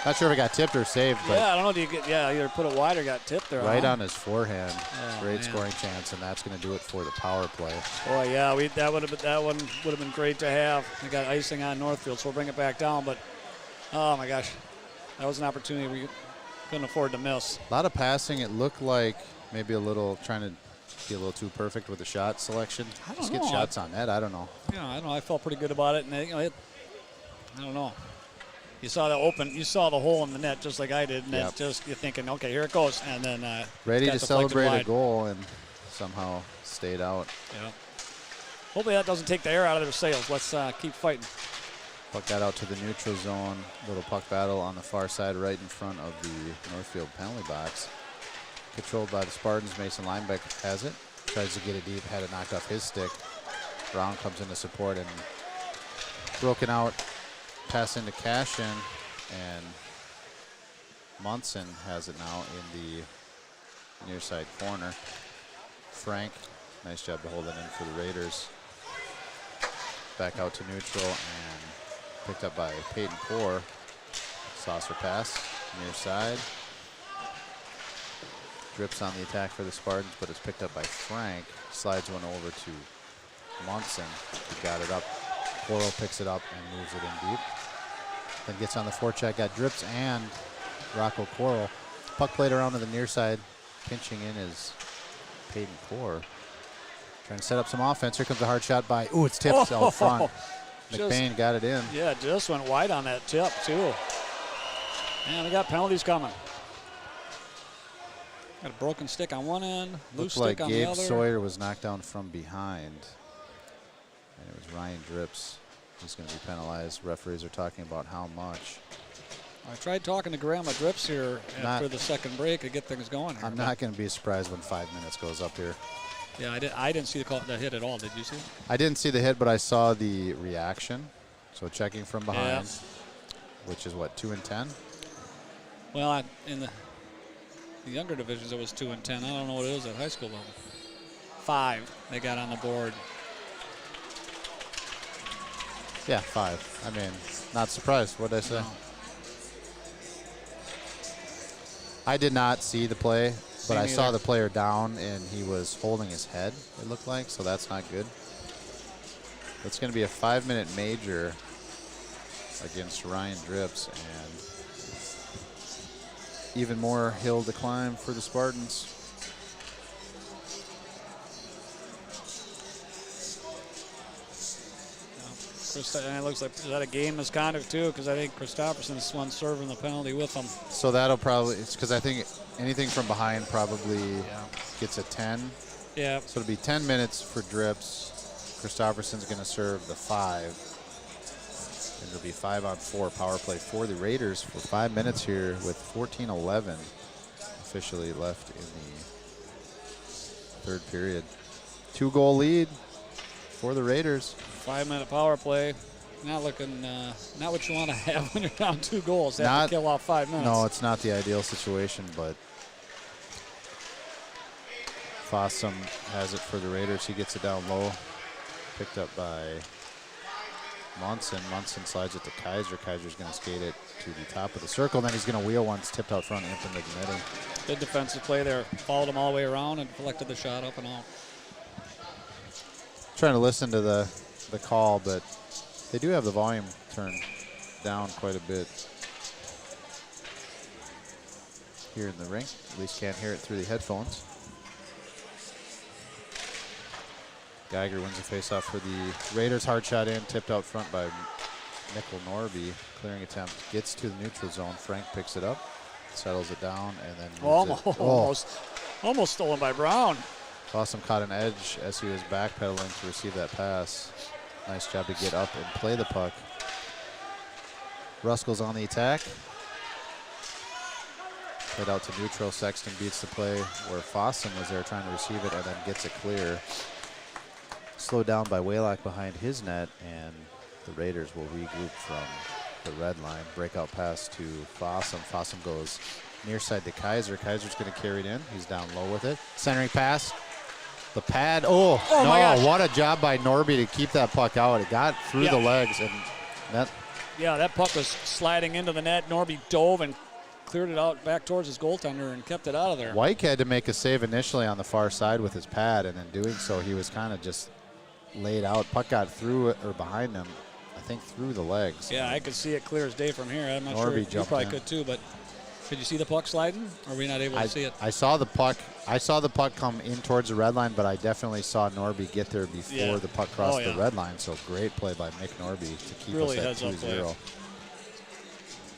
Not sure if it got tipped or saved, but yeah, I don't know. Do you get either put it wide or got tipped there? Right on his forehand. Oh, great man. scoring chance, and that's going to do it for the power play. Oh yeah, that one would have been great to have. We got icing on Northfield, so we'll bring it back down. But oh my gosh, that was an opportunity we couldn't afford to miss. A lot of passing. It looked like maybe a little trying to be a little too perfect with the shot selection. Just get shots on net. I don't know. Yeah, I don't know. I felt pretty good about it, and I don't know. You saw the hole in the net just like I did, and then just you're thinking, okay, here it goes, and then ready to celebrate a goal, and somehow stayed out. Yeah. Hopefully that doesn't take the air out of their sails. Let's keep fighting. Puck got out to the neutral zone. Little puck battle on the far side, right in front of the Northfield penalty box. Controlled by the Spartans. Mason Linebeck has it. Tries to get it deep. Had it knocked off his stick. Brown comes into support and broken out. Pass into Cashin, and Munson has it now in the near side corner. Frank, nice job to hold it in for the Raiders. Back out to neutral and picked up by Peyton Core. Saucer pass, near side. Drips on the attack for the Spartans, but it's picked up by Frank. Slides one over to Munson. He got it up. Coro picks it up and moves it in deep. Then gets on the forecheck, got Drips and Rocco Coro. Puck played around to the near side. Pinching in is Peyton Core. Trying to set up some offense. Here comes a hard shot by, it's tipped out front. McBain got it in. Yeah, just went wide on that tip, too. And we got penalties coming. Got a broken stick on one end, loose stick on the other. Gabe Sawyer was knocked down from behind. And it was Ryan Drips. He's going to be penalized. Referees are talking about how much. I tried talking to Grandma Drips here after the second break to get things going here. I'm not going to be surprised when 5 minutes goes up here. Yeah, I didn't see the hit at all. Did you see it? I didn't see the hit, but I saw the reaction. So checking from behind, which is what, 2 and 10? Well, in the younger divisions, it was 2 and 10. I don't know what it is at high school level. 5 they got on the board. Yeah, 5. I mean, not surprised. What did I say? I did not see the play, but Me I saw neither. the player down, and he was holding his head, it looked like, so that's not good. It's going to be a 5-minute major against Ryan Drips, and even more hill to climb for the Spartans. And it looks like is that a game misconduct too, because I think Christopherson's one serving the penalty with him. So that'll probably, it's because I think anything from behind probably gets a 10. Yeah. So it'll be 10 minutes for Drips. Christopherson's going to serve the 5. And it'll be 5-on-4 power play for the Raiders for 5 minutes here with 14:11 officially left in the 3rd period. 2-goal lead for the Raiders. 5-minute power play. Not looking, not what you want to have when you're down 2 goals. They have to kill off 5 minutes. No, it's not the ideal situation, but Fossum has it for the Raiders. He gets it down low. Picked up by Munson. Munson slides it to Kaiser. Kaiser's going to skate it to the top of the circle. Then he's going to wheel once tipped out front into the netting. Good defensive play there. Followed him all the way around and collected the shot up and out. Trying to listen to the call, but they do have the volume turned down quite a bit here in the rink. At least can't hear it through the headphones. Geiger wins the faceoff for the Raiders. Hard shot in, tipped out front by Nickel Norby. Clearing attempt, gets to the neutral zone. Frank picks it up, settles it down, and then moves Almost stolen by Brown. Fossum caught an edge as he was backpedaling to receive that pass. Nice job to get up and play the puck. Ruskell's on the attack. Played out to neutral. Sexton beats the play where Fossum was there trying to receive it and then gets it clear. Slowed down by Waylock behind his net, and the Raiders will regroup from the red line. Breakout pass to Fossum. Fossum goes near side to Kaiser. Kaiser's going to carry it in. He's down low with it. Centering pass. The pad. Oh my gosh. What a job by Norby to keep that puck out. It got through the legs, and that. Yeah, that puck was sliding into the net. Norby dove and cleared it out back towards his goaltender and kept it out of there. White had to make a save initially on the far side with his pad, and in doing so, he was kind of just laid out. Puck got through it or behind him, I think through the legs. Yeah, I could see it clear as day from here. I'm not Norby sure. You jumped probably in. could too, but could you see the puck sliding? Or were we not able to see it? I saw the puck. I saw the puck come in towards the red line, but I definitely saw Norby get there before the puck crossed the red line. So great play by Mick Norby to keep Really us at heads up 2-0.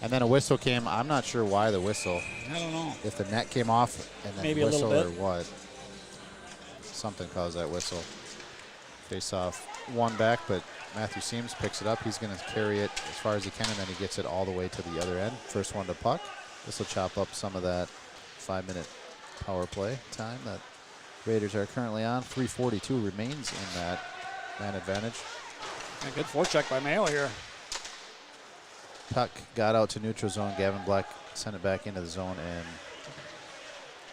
And then a whistle came. I'm not sure why the whistle. I don't know. If the net came off and then Maybe a whistle little or bit. what. Something caused that whistle. Face off one back, but Matthew Seams picks it up. He's going to carry it as far as he can, and then he gets it all the way to the other end. First one to puck. This will chop up some of that 5-minute power play time that Raiders are currently on. 3:42 remains in that man advantage. Yeah, good forecheck by Mayo here. Puck got out to neutral zone. Gavin Black sent it back into the zone, and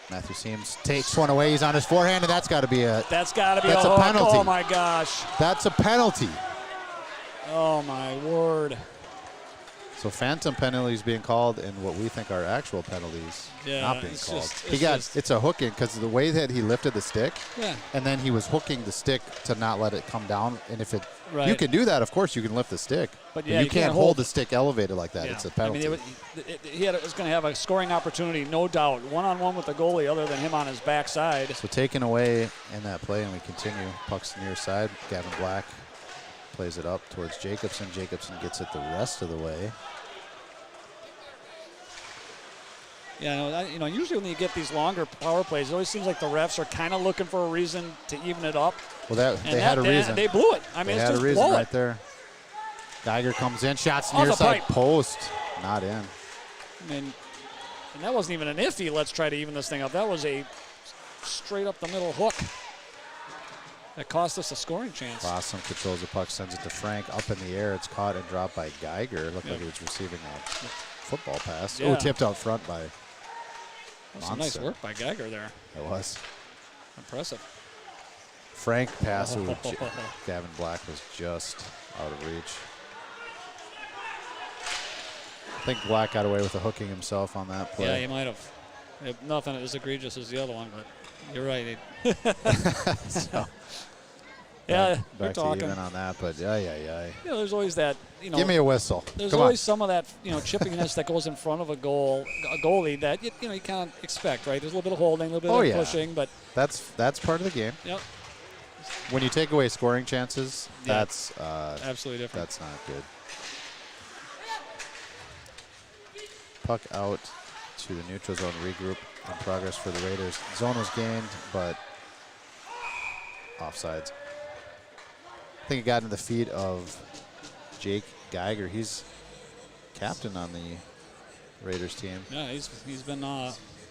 Matthew Seams takes one away. He's on his forehand, and that's got to be a That's got to be that's a a hook. penalty. Oh my gosh. That's a penalty. Oh my word. So phantom penalties being called and what we think are actual penalties not being it's called. just- It's a hooking because the way that he lifted the stick, Yeah. and then he was hooking the stick to not let it come down. And if it, you Right. can do that, of course you can lift the stick, But yeah, you can't hold the stick elevated like that. Yeah. It's a penalty. I mean, he was going to have a scoring opportunity, no doubt. One-on-one with the goalie other than him on his backside. So taken away in that play, and we continue. Puck's near side. Gavin Black plays it up towards Jacobson. Jacobson gets it the rest of the way. Yeah, usually when you get these longer power plays, it always seems like the refs are kind of looking for a reason to even it up. Well, they had a reason. They blew it. I mean, they it's had just a reason blow right it. there. Geiger comes in, shots Off near the side pipe. post, not in. I mean, and that wasn't even an iffy, let's try to even this thing up. That was a straight up the middle hook that cost us a scoring chance. Fossum controls the puck, sends it to Frank. Up in the air, it's caught and dropped by Geiger. Looked like he was receiving a football pass. Yeah. Oh, tipped out front by That's some nice work by Geiger there. It was. Impressive. Frank pass. Gavin Black was just out of reach. I think Black got away with a hooking himself on that play. Yeah, he might have. Nothing as egregious as the other one, but you're right. So, Yeah, back you're to talking. even on that, but yeah. You know, there's always that. You know, Give me a whistle. there's Come always on. some of that, chippiness that goes in front of a goalie that you can't expect, right? There's a little bit of holding, a little bit of pushing, but That's part of the game. yep, When you take away scoring chances, Yeah. that's absolutely different. that's not good. Puck out to the neutral zone, regroup in progress for the Raiders. Zone was gained, but offsides. I think it got into the feet of Jake Geiger. He's captain on the Raiders team. Yeah, he's been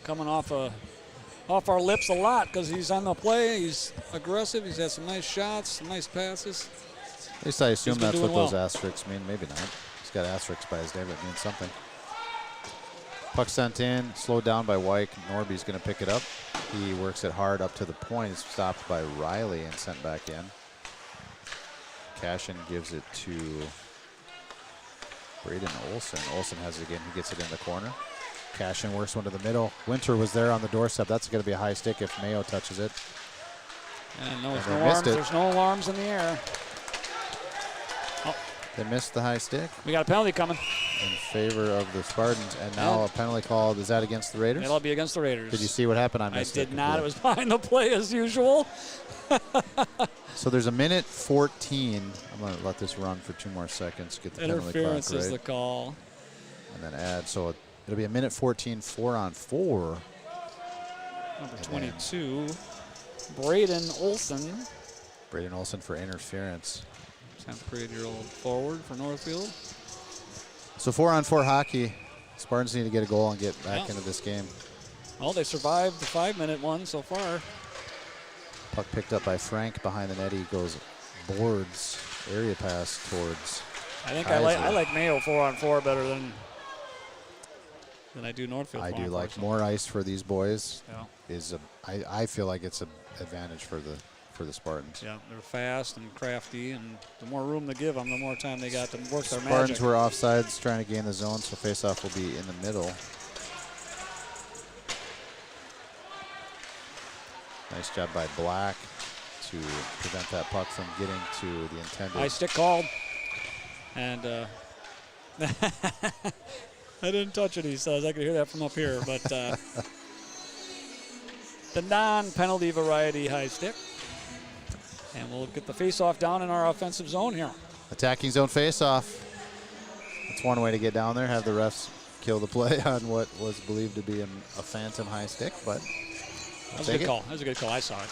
coming off our lips a lot because he's on the play. He's aggressive. He's had some nice shots, some nice passes. At least I assume He's been that's what doing those well. asterisks mean. Maybe not. He's got asterisks by his name. It means something. Puck sent in, slowed down by Wyke. Norby's going to pick it up. He works it hard up to the point. It's stopped by Riley and sent back in. Cashin gives it to Braden Olson. Olson has it again. He gets it in the corner. Cashin works one to the middle. Winter was there on the doorstep. That's going to be a high stick if Mayo touches it. And And there's they no missed arms. it. There's no alarms in the air. They missed the high stick We got a penalty coming. in favor of the Spartans. And now a penalty called. Is that against the Raiders? It'll be against the Raiders. Did you see what happened? I missed it did not. It completely. was behind the play as usual. So there's a minute 14. I'm going to let this run for 2 more seconds. Get the penalty clock Interference is the right. call. And then add. So it'll be a minute 14, 4-on-4. Number And 22, Braden Olson, Braden Olson for interference. 10th grade-year-old forward for Northfield. So 4-on-4 hockey. Spartans need to get a goal and get back Yeah. into this game. Well, they survived the 5-minute one so far. Puck picked up by Frank behind the net. He goes boards, area pass towards I think Kaiser. I like Mayo 4-on-4 better than I do Northfield. I do 4-on-4, like so. more ice for these boys. Yeah. I feel like it's an advantage for the Spartans. Yeah, they're fast and crafty, and the more room to give them, the more time they got to work their Spartans magic. were offsides trying to gain the zone, so faceoff will be in the middle. Nice job by Black to prevent that puck from getting to the intended. High stick called, and I didn't touch it, he says. I could hear that from up here, but the non-penalty variety high stick. And we'll get the face-off down in our offensive zone here. Attacking zone faceoff. That's one way to get down there, have the refs kill the play on what was believed to be a phantom high stick, but That was a good call. That was a good call. I saw it.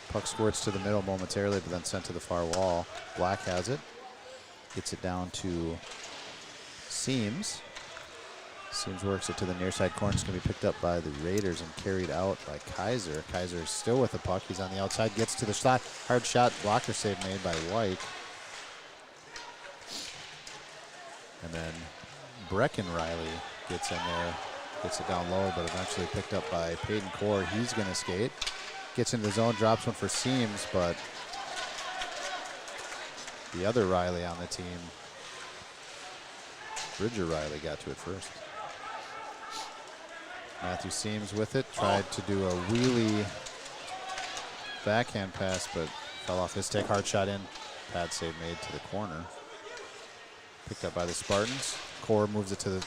Puck squirts to the middle momentarily, but then sent to the far wall. Black has it. Gets it down to Seams. Seams works it to the near side corner. It's going to be picked up by the Raiders and carried out by Kaiser. Kaiser is still with the puck. He's on the outside. Gets to the shot. Hard shot. Blocker save made by White. And then Brecken Riley gets in there. Gets it down low, but eventually picked up by Peyton Core. He's going to skate. Gets into the zone, drops one for Seams, but the other Riley on the team, Bridger Riley, got to it first. Matthew Seams with it, tried to do a wheelie backhand pass, but fell off his stick. Hard shot in, pad save made to the corner. Picked up by the Spartans. Core moves it to the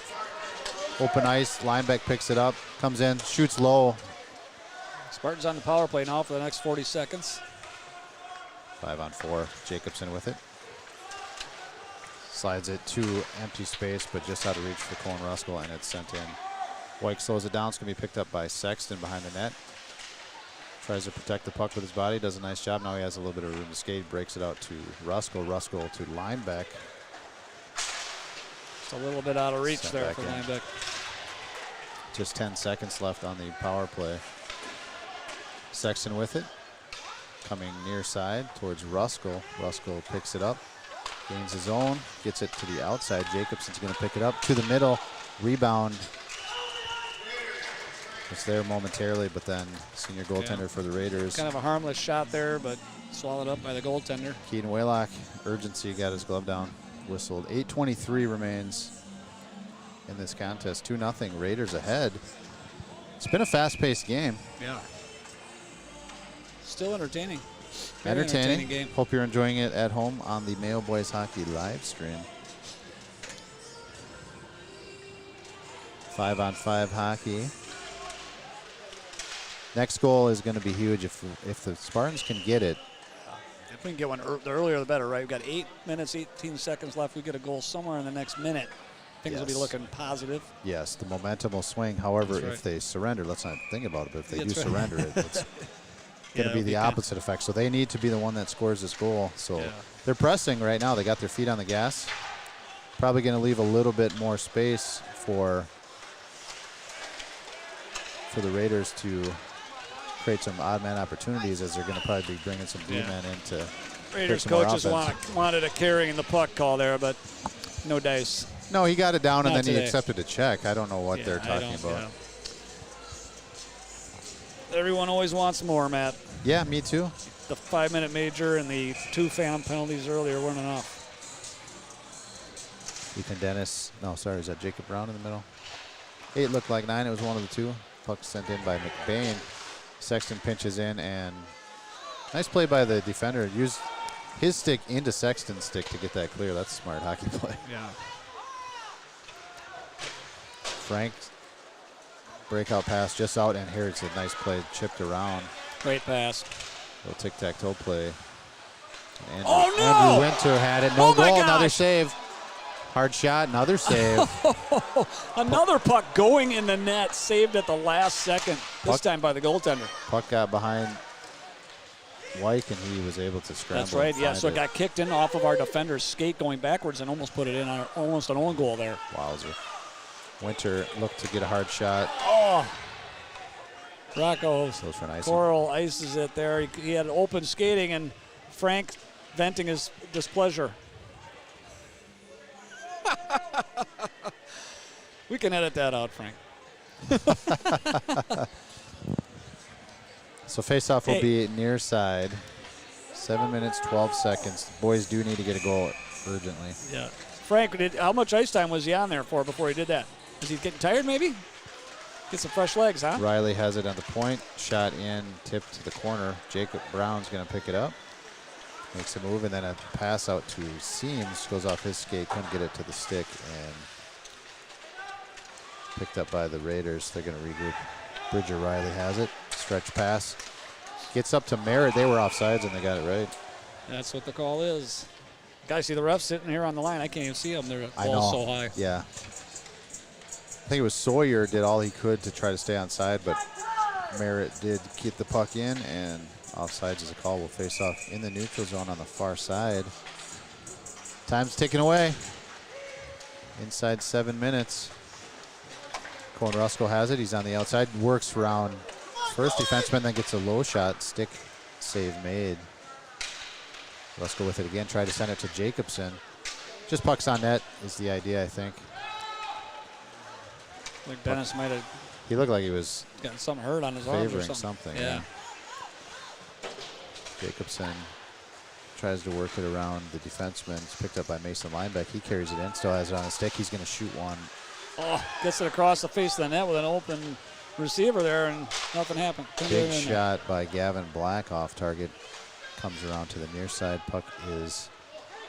open ice. Lineback picks it up, comes in, shoots low. Spartans on the power play now for the next 40 seconds. 5-on-4. Jacobson with it. Slides it to empty space, but just out of reach for Colin Ruskell, and it's sent in. White slows it down. It's going to be picked up by Sexton behind the net. Tries to protect the puck with his body. Does a nice job. Now he has a little bit of room to skate. Breaks it out to Ruskell. Ruskell to Lineback. Just a little bit out of reach Sent there back for in. Lineback. Just 10 seconds left on the power play. Sexton with it. Coming near side towards Ruskell. Ruskell picks it up. Gains his own. Gets it to the outside. Jacobson's going to pick it up to the middle. Rebound. It's there momentarily, but then senior goaltender for the Raiders. Kind of a harmless shot there, but swallowed up by the goaltender. Keaton Waylock, urgency, got his glove down, whistled. 8:23 remains in this contest. 2-0, Raiders ahead. It's been a fast-paced game. Yeah. Still entertaining. Very Entertaining game. Hope you're enjoying it at home on the Mayo Boys Hockey live stream. 5-on-5 hockey. Next goal is going to be huge if the Spartans can get it. If we can get one, the earlier the better, right? We've got 8 minutes, 18 seconds left. We get a goal somewhere in the next minute. Things will be looking positive. Yes, the momentum will swing. However, That's right. if they surrender, let's not think about it, but if they That's do right. surrender it, it's going to be the opposite effect. So they need to be the one that scores this goal. So they're pressing right now. They got their feet on the gas. Probably going to leave a little bit more space for the Raiders to create some odd man opportunities, as they're going to probably be bringing some D-men in to Raiders some more coaches offense. wanted a carrying the puck call there, but no dice. No, he got it down and Not then he today. accepted a check. I don't know what they're I talking don't- about. yeah. Everyone always wants more, Matt. Yeah, me too. The 5-minute major and the 2 fan penalties earlier weren't enough. Ethan Dennis. No, sorry, is that Jacob Brown in the middle? 8 looked like 9. It was one of the 2. Puck sent in by McBain. Sexton pinches in, and nice play by the defender. Used his stick into Sexton's stick to get that clear. That's smart hockey play. Yeah. Frank, breakout pass just out, and here it's a nice play, chipped around. Great pass. Little tic-tac-toe play. Andrew, Oh, no! Andrew Winter had it. No Oh, my goal, another gosh! save. Hard shot, another save. Another puck going in the net, saved at the last second, this Puck- time by the goaltender. Puck got behind White, and he was able to scramble. That's right, and yeah, find so it got kicked in off of our defender's skate going backwards and almost put it in on almost an own goal there. Wowzer. Winter looked to get a hard shot. Oh! Rocco Goes for an icing. Coral ices it there. He had open skating, and Frank venting his displeasure. We can edit that out, Frank. So face-off will Hey. be near side. 7 minutes, 12 seconds. The boys do need to get a goal urgently. Yeah. Frank, how much ice time was he on there for before he did that? Was he getting tired, maybe? Get some fresh legs, huh? Riley has it on the point. Shot in, tipped to the corner. Jacob Brown's going to pick it up. Makes a move, and then a pass out to Seams. Goes off his skate, couldn't get it to the stick, and picked up by the Raiders. They're going to regroup. Bridger Riley has it. Stretch pass. Gets up to Merritt. They were offsides, and they got it right. That's what the call is. Guys, see the ref sitting here on the line. I can't even see him. They're I know. ball's so high. Yeah. I think it was Sawyer did all he could to try to stay on side, but Merritt did get the puck in, and offsides is a call. Will face off in the neutral zone on the far side. Time's ticking away. Inside 7 minutes. Cohen Rusko has it. He's on the outside. Works around first defenseman, then gets a low shot. Stick save made. Rusko with it again. Try to send it to Jacobson. Just pucks on net is the idea, I think. Like Dennis might have He looked like he was gotten something hurt on his arm or favoring something. something. Yeah. Jacobson tries to work it around the defenseman. It's picked up by Mason Linebeck. He carries it in, still has it on his stick. He's going to shoot one. Oh, gets it across the face of the net with an open receiver there, and nothing happened. Couldn't get Big it in there. shot by Gavin Black off target. Comes around to the near side. Puck is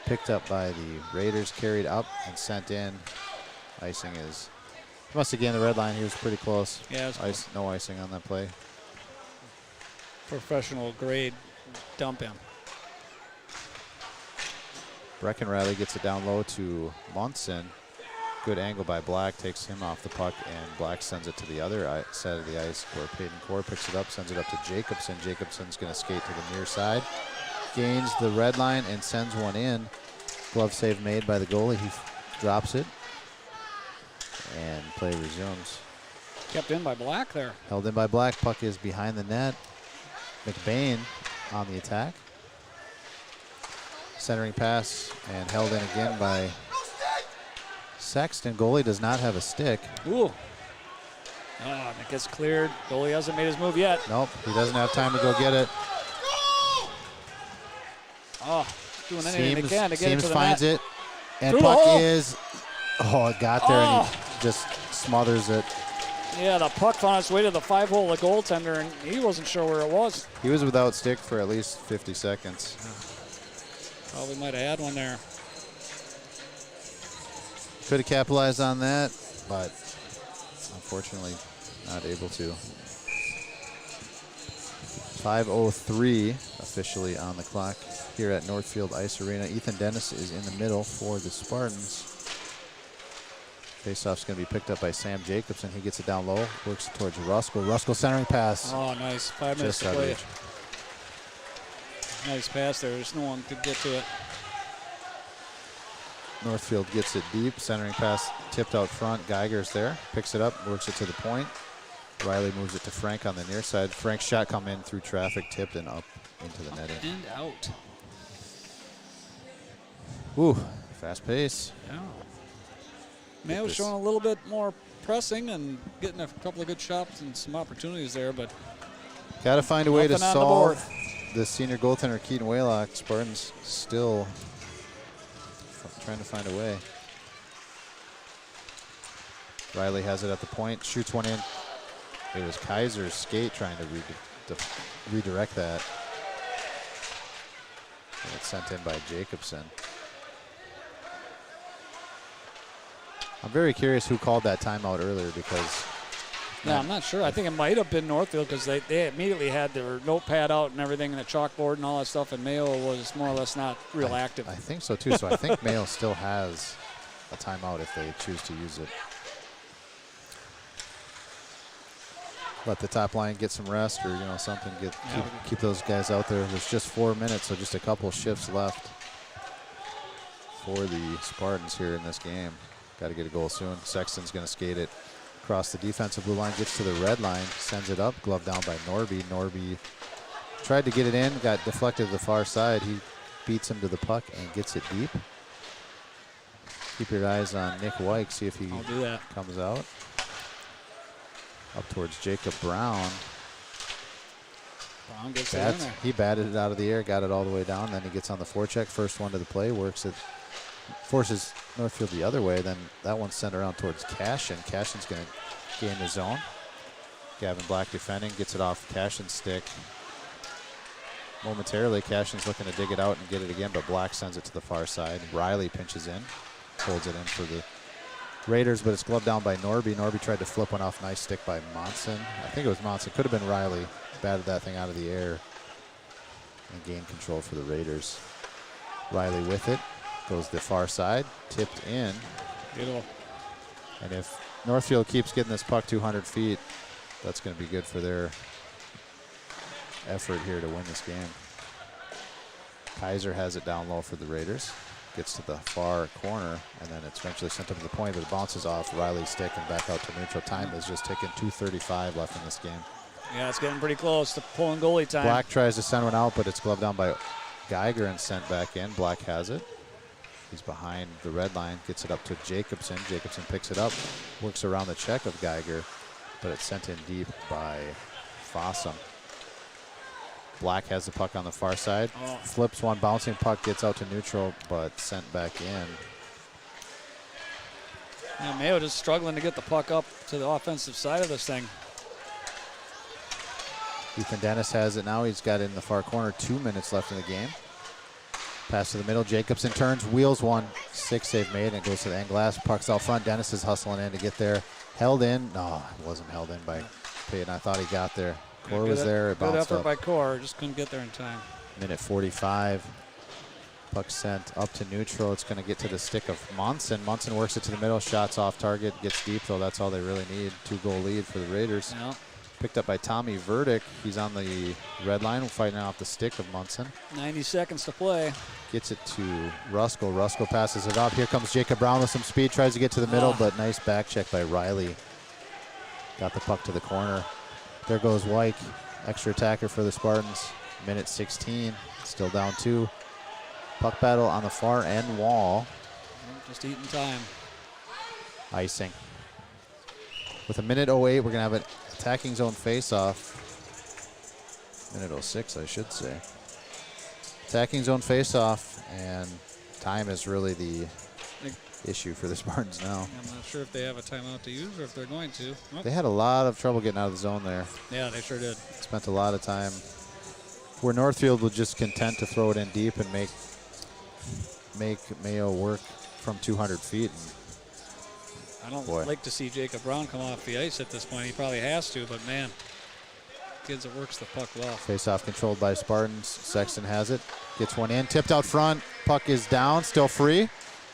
picked up by the Raiders, carried up and sent in. Icing is, he must have gained the red line. He was pretty close. Yeah, it was No icing on that play. professional grade dump in. Brecken Riley gets it down low to Munson. Good angle by Black, takes him off the puck, and Black sends it to the other side of the ice where Peyton Core picks it up, sends it up to Jacobson. Jacobson's going to skate to the near side. Gains the red line and sends one in. Glove save made by the goalie. He drops it, and play resumes. Kept in by Black there. Held in by Black. Puck is behind the net. McBain on the attack. Centering pass and held in again by Sexton. Goalie does not have a stick. Ooh. Oh, it gets cleared. Goalie hasn't made his move yet. Nope, he doesn't have time to go get it. Oh, doing anything they can to get it Seams to the finds net. it, and Through the puck hole. is, it got there, and he just smothers it. Yeah, the puck found its way to the 5-hole, the goaltender, and he wasn't sure where it was. He was without stick for at least 50 seconds. Probably might have had one there. Could have capitalized on that, but unfortunately not able to. 5:03 officially on the clock here at Northfield Ice Arena. Ethan Dennis is in the middle for the Spartans. Faceoff's going to be picked up by Sam Jacobson. He gets it down low, works it towards Ruskell. Ruskell centering pass. Oh, nice. 5 minutes to play. Nice pass there. There's no one could get to it. Northfield gets it deep. Centering pass tipped out front. Geiger's there. Picks it up, works it to the point. Riley moves it to Frank on the near side. Frank's shot come in through traffic, tipped and up into the netting. And out. Ooh, fast pace. Yeah. Mayo's showing a little bit more pressing and getting a couple of good shots and some opportunities there, but got to find a way to nothing on the solve the senior goaltender, Keaton Waylock. Spartans still trying to find a way. Riley has it at the point, shoots one in. It was Kaiser's skate trying to redirect that. And it's sent in by Jacobson. I'm very curious who called that timeout earlier because... No, I'm not sure. I think it might have been Northfield because they immediately had their notepad out and everything and the chalkboard and all that stuff, and Mayo was more or less not real active. I think so too. So I think Mayo still has a timeout if they choose to use it. Let the top line get some rest or something. Keep those guys out there. There's just 4 minutes, so just a couple shifts left for the Spartans here in this game. Got to get a goal soon. Sexton's going to skate it across the defensive blue line, gets to the red line, sends it up, glove down by Norby. Norby tried to get it in, got deflected to the far side. He beats him to the puck and gets it deep. Keep your eyes on Nick Wyke, see if he comes out. Up towards Jacob Brown. Brown gets it in there. He batted it out of the air, got it all the way down, then he gets on the forecheck, first one to the play, works it, forces Northfield the other way, then that one's sent around towards Cashin. Cashin's going to gain the zone. Gavin Black defending, gets it off Cashin's stick. Momentarily, Cashin's looking to dig it out and get it again, but Black sends it to the far side. Riley pinches in, holds it in for the Raiders, but it's gloved down by Norby. Norby tried to flip one off, nice stick by Monson. I think it was Monson, could have been Riley. Batted that thing out of the air and gained control for the Raiders. Riley with it. Goes the far side, tipped in. Beautiful. And if Northfield keeps getting this puck 200 feet, that's going to be good for their effort here to win this game. Kaiser has it down low for the Raiders. Gets to the far corner, and then it's eventually sent up to the point, but it bounces off Riley's stick and back out to neutral. Time is just ticking, 2:35 left in this game. Yeah, it's getting pretty close to pulling goalie time. Black tries to send one out, but it's gloved down by Geiger and sent back in. Black has it. He's behind the red line, gets it up to Jacobson. Jacobson picks it up, works around the check of Geiger, but it's sent in deep by Fossum. Black has the puck on the far side, flips one, bouncing puck, gets out to neutral, but sent back in. Yeah, Mayo just struggling to get the puck up to the offensive side of this thing. Ethan Dennis has it now. He's got it in the far corner. 2 minutes left in the game. Pass to the middle. Jacobson turns, wheels one. 6-save made, and it goes to the end glass. Puck's out front. Dennis is hustling in to get there. Held in. No, it wasn't held in by Payton. I thought he got there. Core was there. It bounced good effort up. by Core. Just couldn't get there in time. Minute 45. Puck sent up to neutral. It's going to get to the stick of Monson. Monson works it to the middle. Shots off target. Gets deep, though. That's all they really need. 2-goal lead for the Raiders. Yeah. Picked up by Tommy Verdick. He's on the red line fighting off the stick of Munson. 90 seconds to play. Gets it to Ruskell. Ruskell passes it up. Here comes Jacob Brown with some speed. Tries to get to the middle, but nice back check by Riley. Got the puck to the corner. There goes Wyke. Extra attacker for the Spartans. Minute 16. Still down 2. Puck battle on the far end wall. Just eating time. Icing. With a minute 08, we're going to have an attacking zone face-off. Minute 06, I should say. Attacking zone face-off, and time is really the issue for the Spartans now. I'm not sure if they have a timeout to use or if they're going to. Oh, They had a lot of trouble getting out of the zone there. yeah, they sure did. Spent a lot of time where Northfield was just content to throw it in deep and make Mayo work from 200 feet. I don't Boy. like to see Jacob Brown come off the ice at this point. He probably has to, but man, kids that works the puck well. Face-off controlled by Spartans. Sexton has it. Gets one in. Tipped out front. Puck is down. Still free.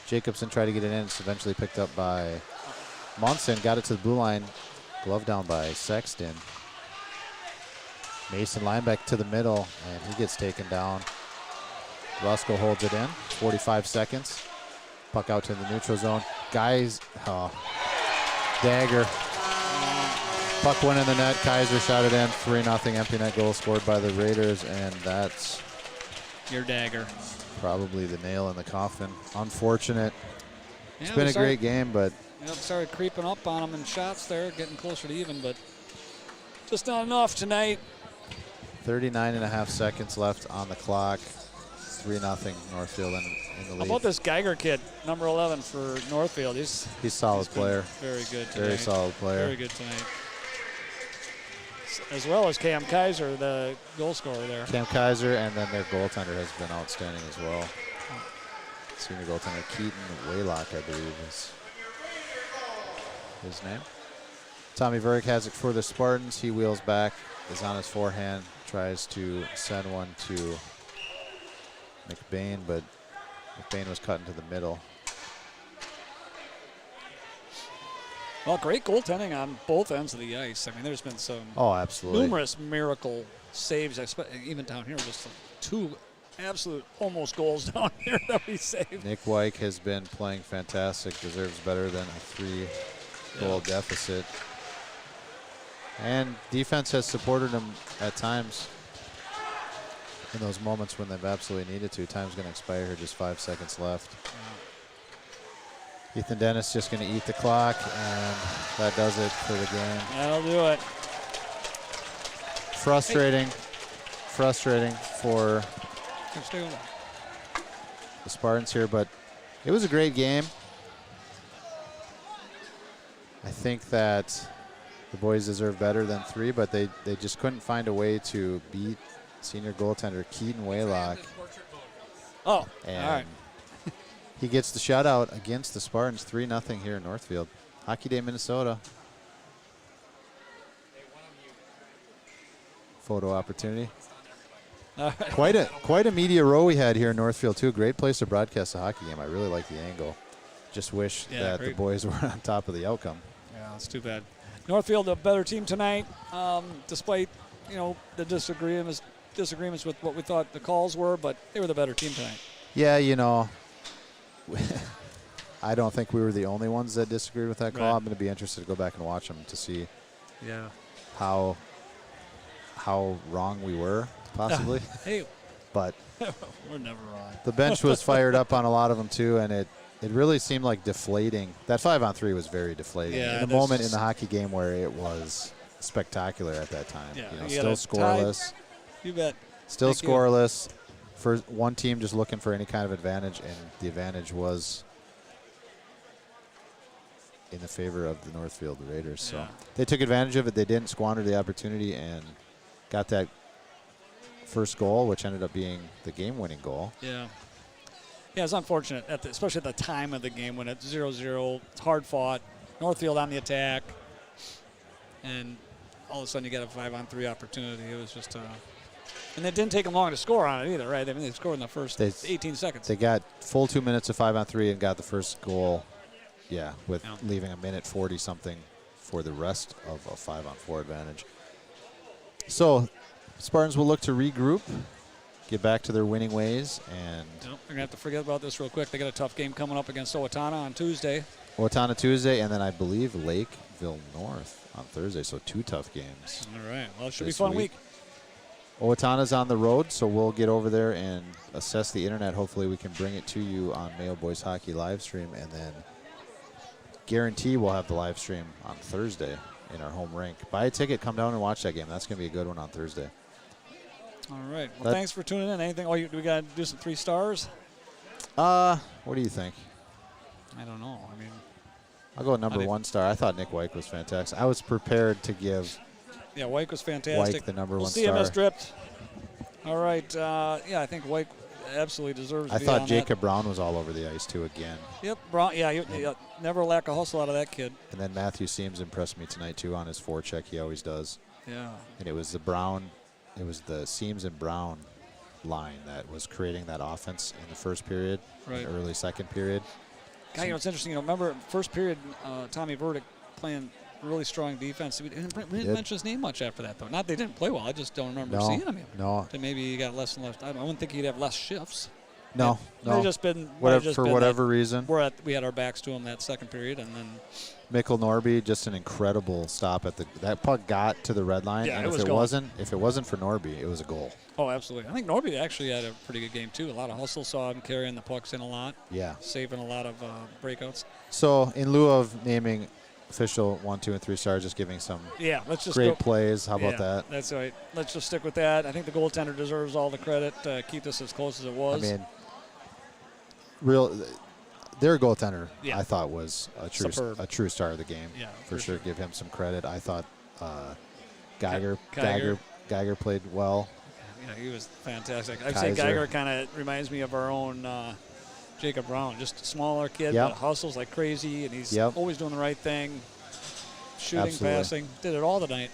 Jacobson tried to get it in. It's eventually picked up by Munson. Got it to the blue line. Glove down by Sexton. Mason Lineback to the middle, and he gets taken down. Rusko holds it in. 45 seconds. Puck out to the neutral zone. Guys, dagger. Puck went in the net. Kaiser shot it in. 3-0 empty net goal scored by the Raiders, and that's Your dagger. probably the nail in the coffin. Unfortunate. It's Yeah, been we a great game, but started creeping up on them in shots there, getting closer to even, but just not enough tonight. 39.5 seconds left on the clock. 3-0 Northfield in the How lead. about this Geiger kid, number 11 for Northfield? He's He's a solid been player. Very good tonight. Very solid player. Very good tonight. As well as Cam Kaiser, the goal scorer there. Cam Kaiser, and then their goaltender has been outstanding as well. Senior goaltender Keaton Waylock, I believe, is his name. Tommy Verrick has it for the Spartans. He wheels back, is on his forehand, tries to send one to McBain, but McBain was cut into the middle. Well, great goaltending on both ends of the ice. I mean, there's been some Absolutely. numerous miracle saves, even down here, just two absolute almost goals down here that we saved. Nick Wyke has been playing fantastic, deserves better than a 3-goal deficit. And defense has supported him at times in those moments when they've absolutely needed to. Time's going to expire here, just 5 seconds left. Ethan Dennis just going to eat the clock, and that does it for the game. That'll do it. Frustrating for the Spartans here, but it was a great game. I think that the boys deserve better than 3, but they just couldn't find a way to beat senior goaltender Keaton Waylock. Oh, and all right. He gets the shutout against the Spartans, 3-0 here in Northfield. Hockey Day, Minnesota. Photo opportunity. Quite a media row we had here in Northfield too. Great place to broadcast a hockey game. I really like the angle. Just wish that the boys were on top of the outcome. Yeah, it's too bad. Northfield, a better team tonight, despite the disagreements with what we thought the calls were, but they were the better team tonight. Yeah, I don't think we were the only ones that disagreed with that call. Right. I'm going to be interested to go back and watch them to see how wrong we were, possibly. Hey, but we're never wrong. The bench was fired up on a lot of them too, and it really seemed like deflating. That 5-on-3 was very deflating. Yeah, in a moment in the hockey game where it was spectacular at that time. Yeah, still scoreless. You bet. Still Thank scoreless. For one team just looking for any kind of advantage, and the advantage was in the favor of the Northfield Raiders. So they took advantage of it. They didn't squander the opportunity and got that first goal, which ended up being the game-winning goal. Yeah. Yeah, it's unfortunate, especially at the time of the game when it's 0-0. It's hard fought. Northfield on the attack. And all of a sudden you get a 5-on-3 opportunity. It was just and it didn't take them long to score on it either, right? I mean, they scored in the first 18 seconds. They got full 2 minutes of 5-on-3 and got the first goal, with leaving a minute 40-something for the rest of a 5-on-4 advantage. So Spartans will look to regroup, get back to their winning ways, and They're going to have to forget about this real quick. They got a tough game coming up against Owatonna on Tuesday. Owatonna Tuesday, and then I believe Lakeville North on Thursday, so 2 tough games. All right. Well, it should be a fun week. Owatonna's on the road, so we'll get over there and assess the internet. Hopefully we can bring it to you on Mayo Boys Hockey live stream, and then guarantee we'll have the live stream on Thursday in our home rink. Buy a ticket, come down and watch that game. That's going to be a good one on Thursday. All right. Well, thanks for tuning in. Anything? Do we got to do some 3 stars? What do you think? I don't know. I mean, I'll go number 1 star. I thought Nick Wyke was fantastic. I was prepared to give yeah, Wyke was fantastic. Wyke the number 1 we'll star. see him as dripped. All right. Yeah, I think Wyke absolutely deserves to be thought on Jacob Brown was all over the ice, too, again. that. Yep, Brown. Yeah, you never lack a hustle out of that kid. And then Matthew Seams impressed me tonight, too, on his forecheck. He always does. Yeah. And it was the Seams and Brown line that was creating that offense in the first period, Right. and early second period. God, you know, it's interesting. Remember first period, Tommy Burdick playing really strong defense. We didn't mention his name much after that, though. Not they didn't play well. I just don't remember seeing him. No. So maybe he got less and less. I wouldn't think he'd have less shifts. No. Might have just been For whatever reason. We had our backs to him that second period, and then Mikkel Norby, just an incredible stop at that puck got to the red line, Yeah, and it if it wasn't for Norby, it was a goal. oh, absolutely. I think Norby actually had a pretty good game too. A lot of hustle. Saw him carrying the pucks in a lot. Yeah. Saving a lot of breakouts. So in lieu of naming official 1, 2, and 3 stars, just giving some Yeah, let's just great go. plays. How about that? That's right. Let's just stick with that. I think the goaltender deserves all the credit. Keep this as close as it was. I mean, their goaltender, Yeah. I thought was Superb. a true star of the game. Yeah, for for sure. sure. Give him some credit. I thought Geiger played well. Yeah, he was fantastic. I'd say Geiger kind of reminds me of our own Jacob Brown. Just a smaller kid, Yep. but hustles like crazy, and he's Yep. always doing the right thing. Shooting, Absolutely. passing, did it all tonight.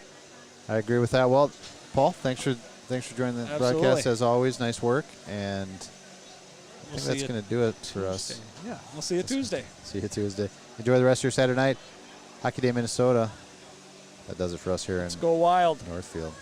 I agree with that. Well, Paul, thanks for joining the Absolutely. broadcast as always. Nice work, and I We'll think that's see you going to do it for us. Tuesday. Yeah, we'll see you Tuesday. See you Tuesday. Enjoy the rest of your Saturday night. Hockey Day, Minnesota. That does it for us here Let's in go wild. Northfield.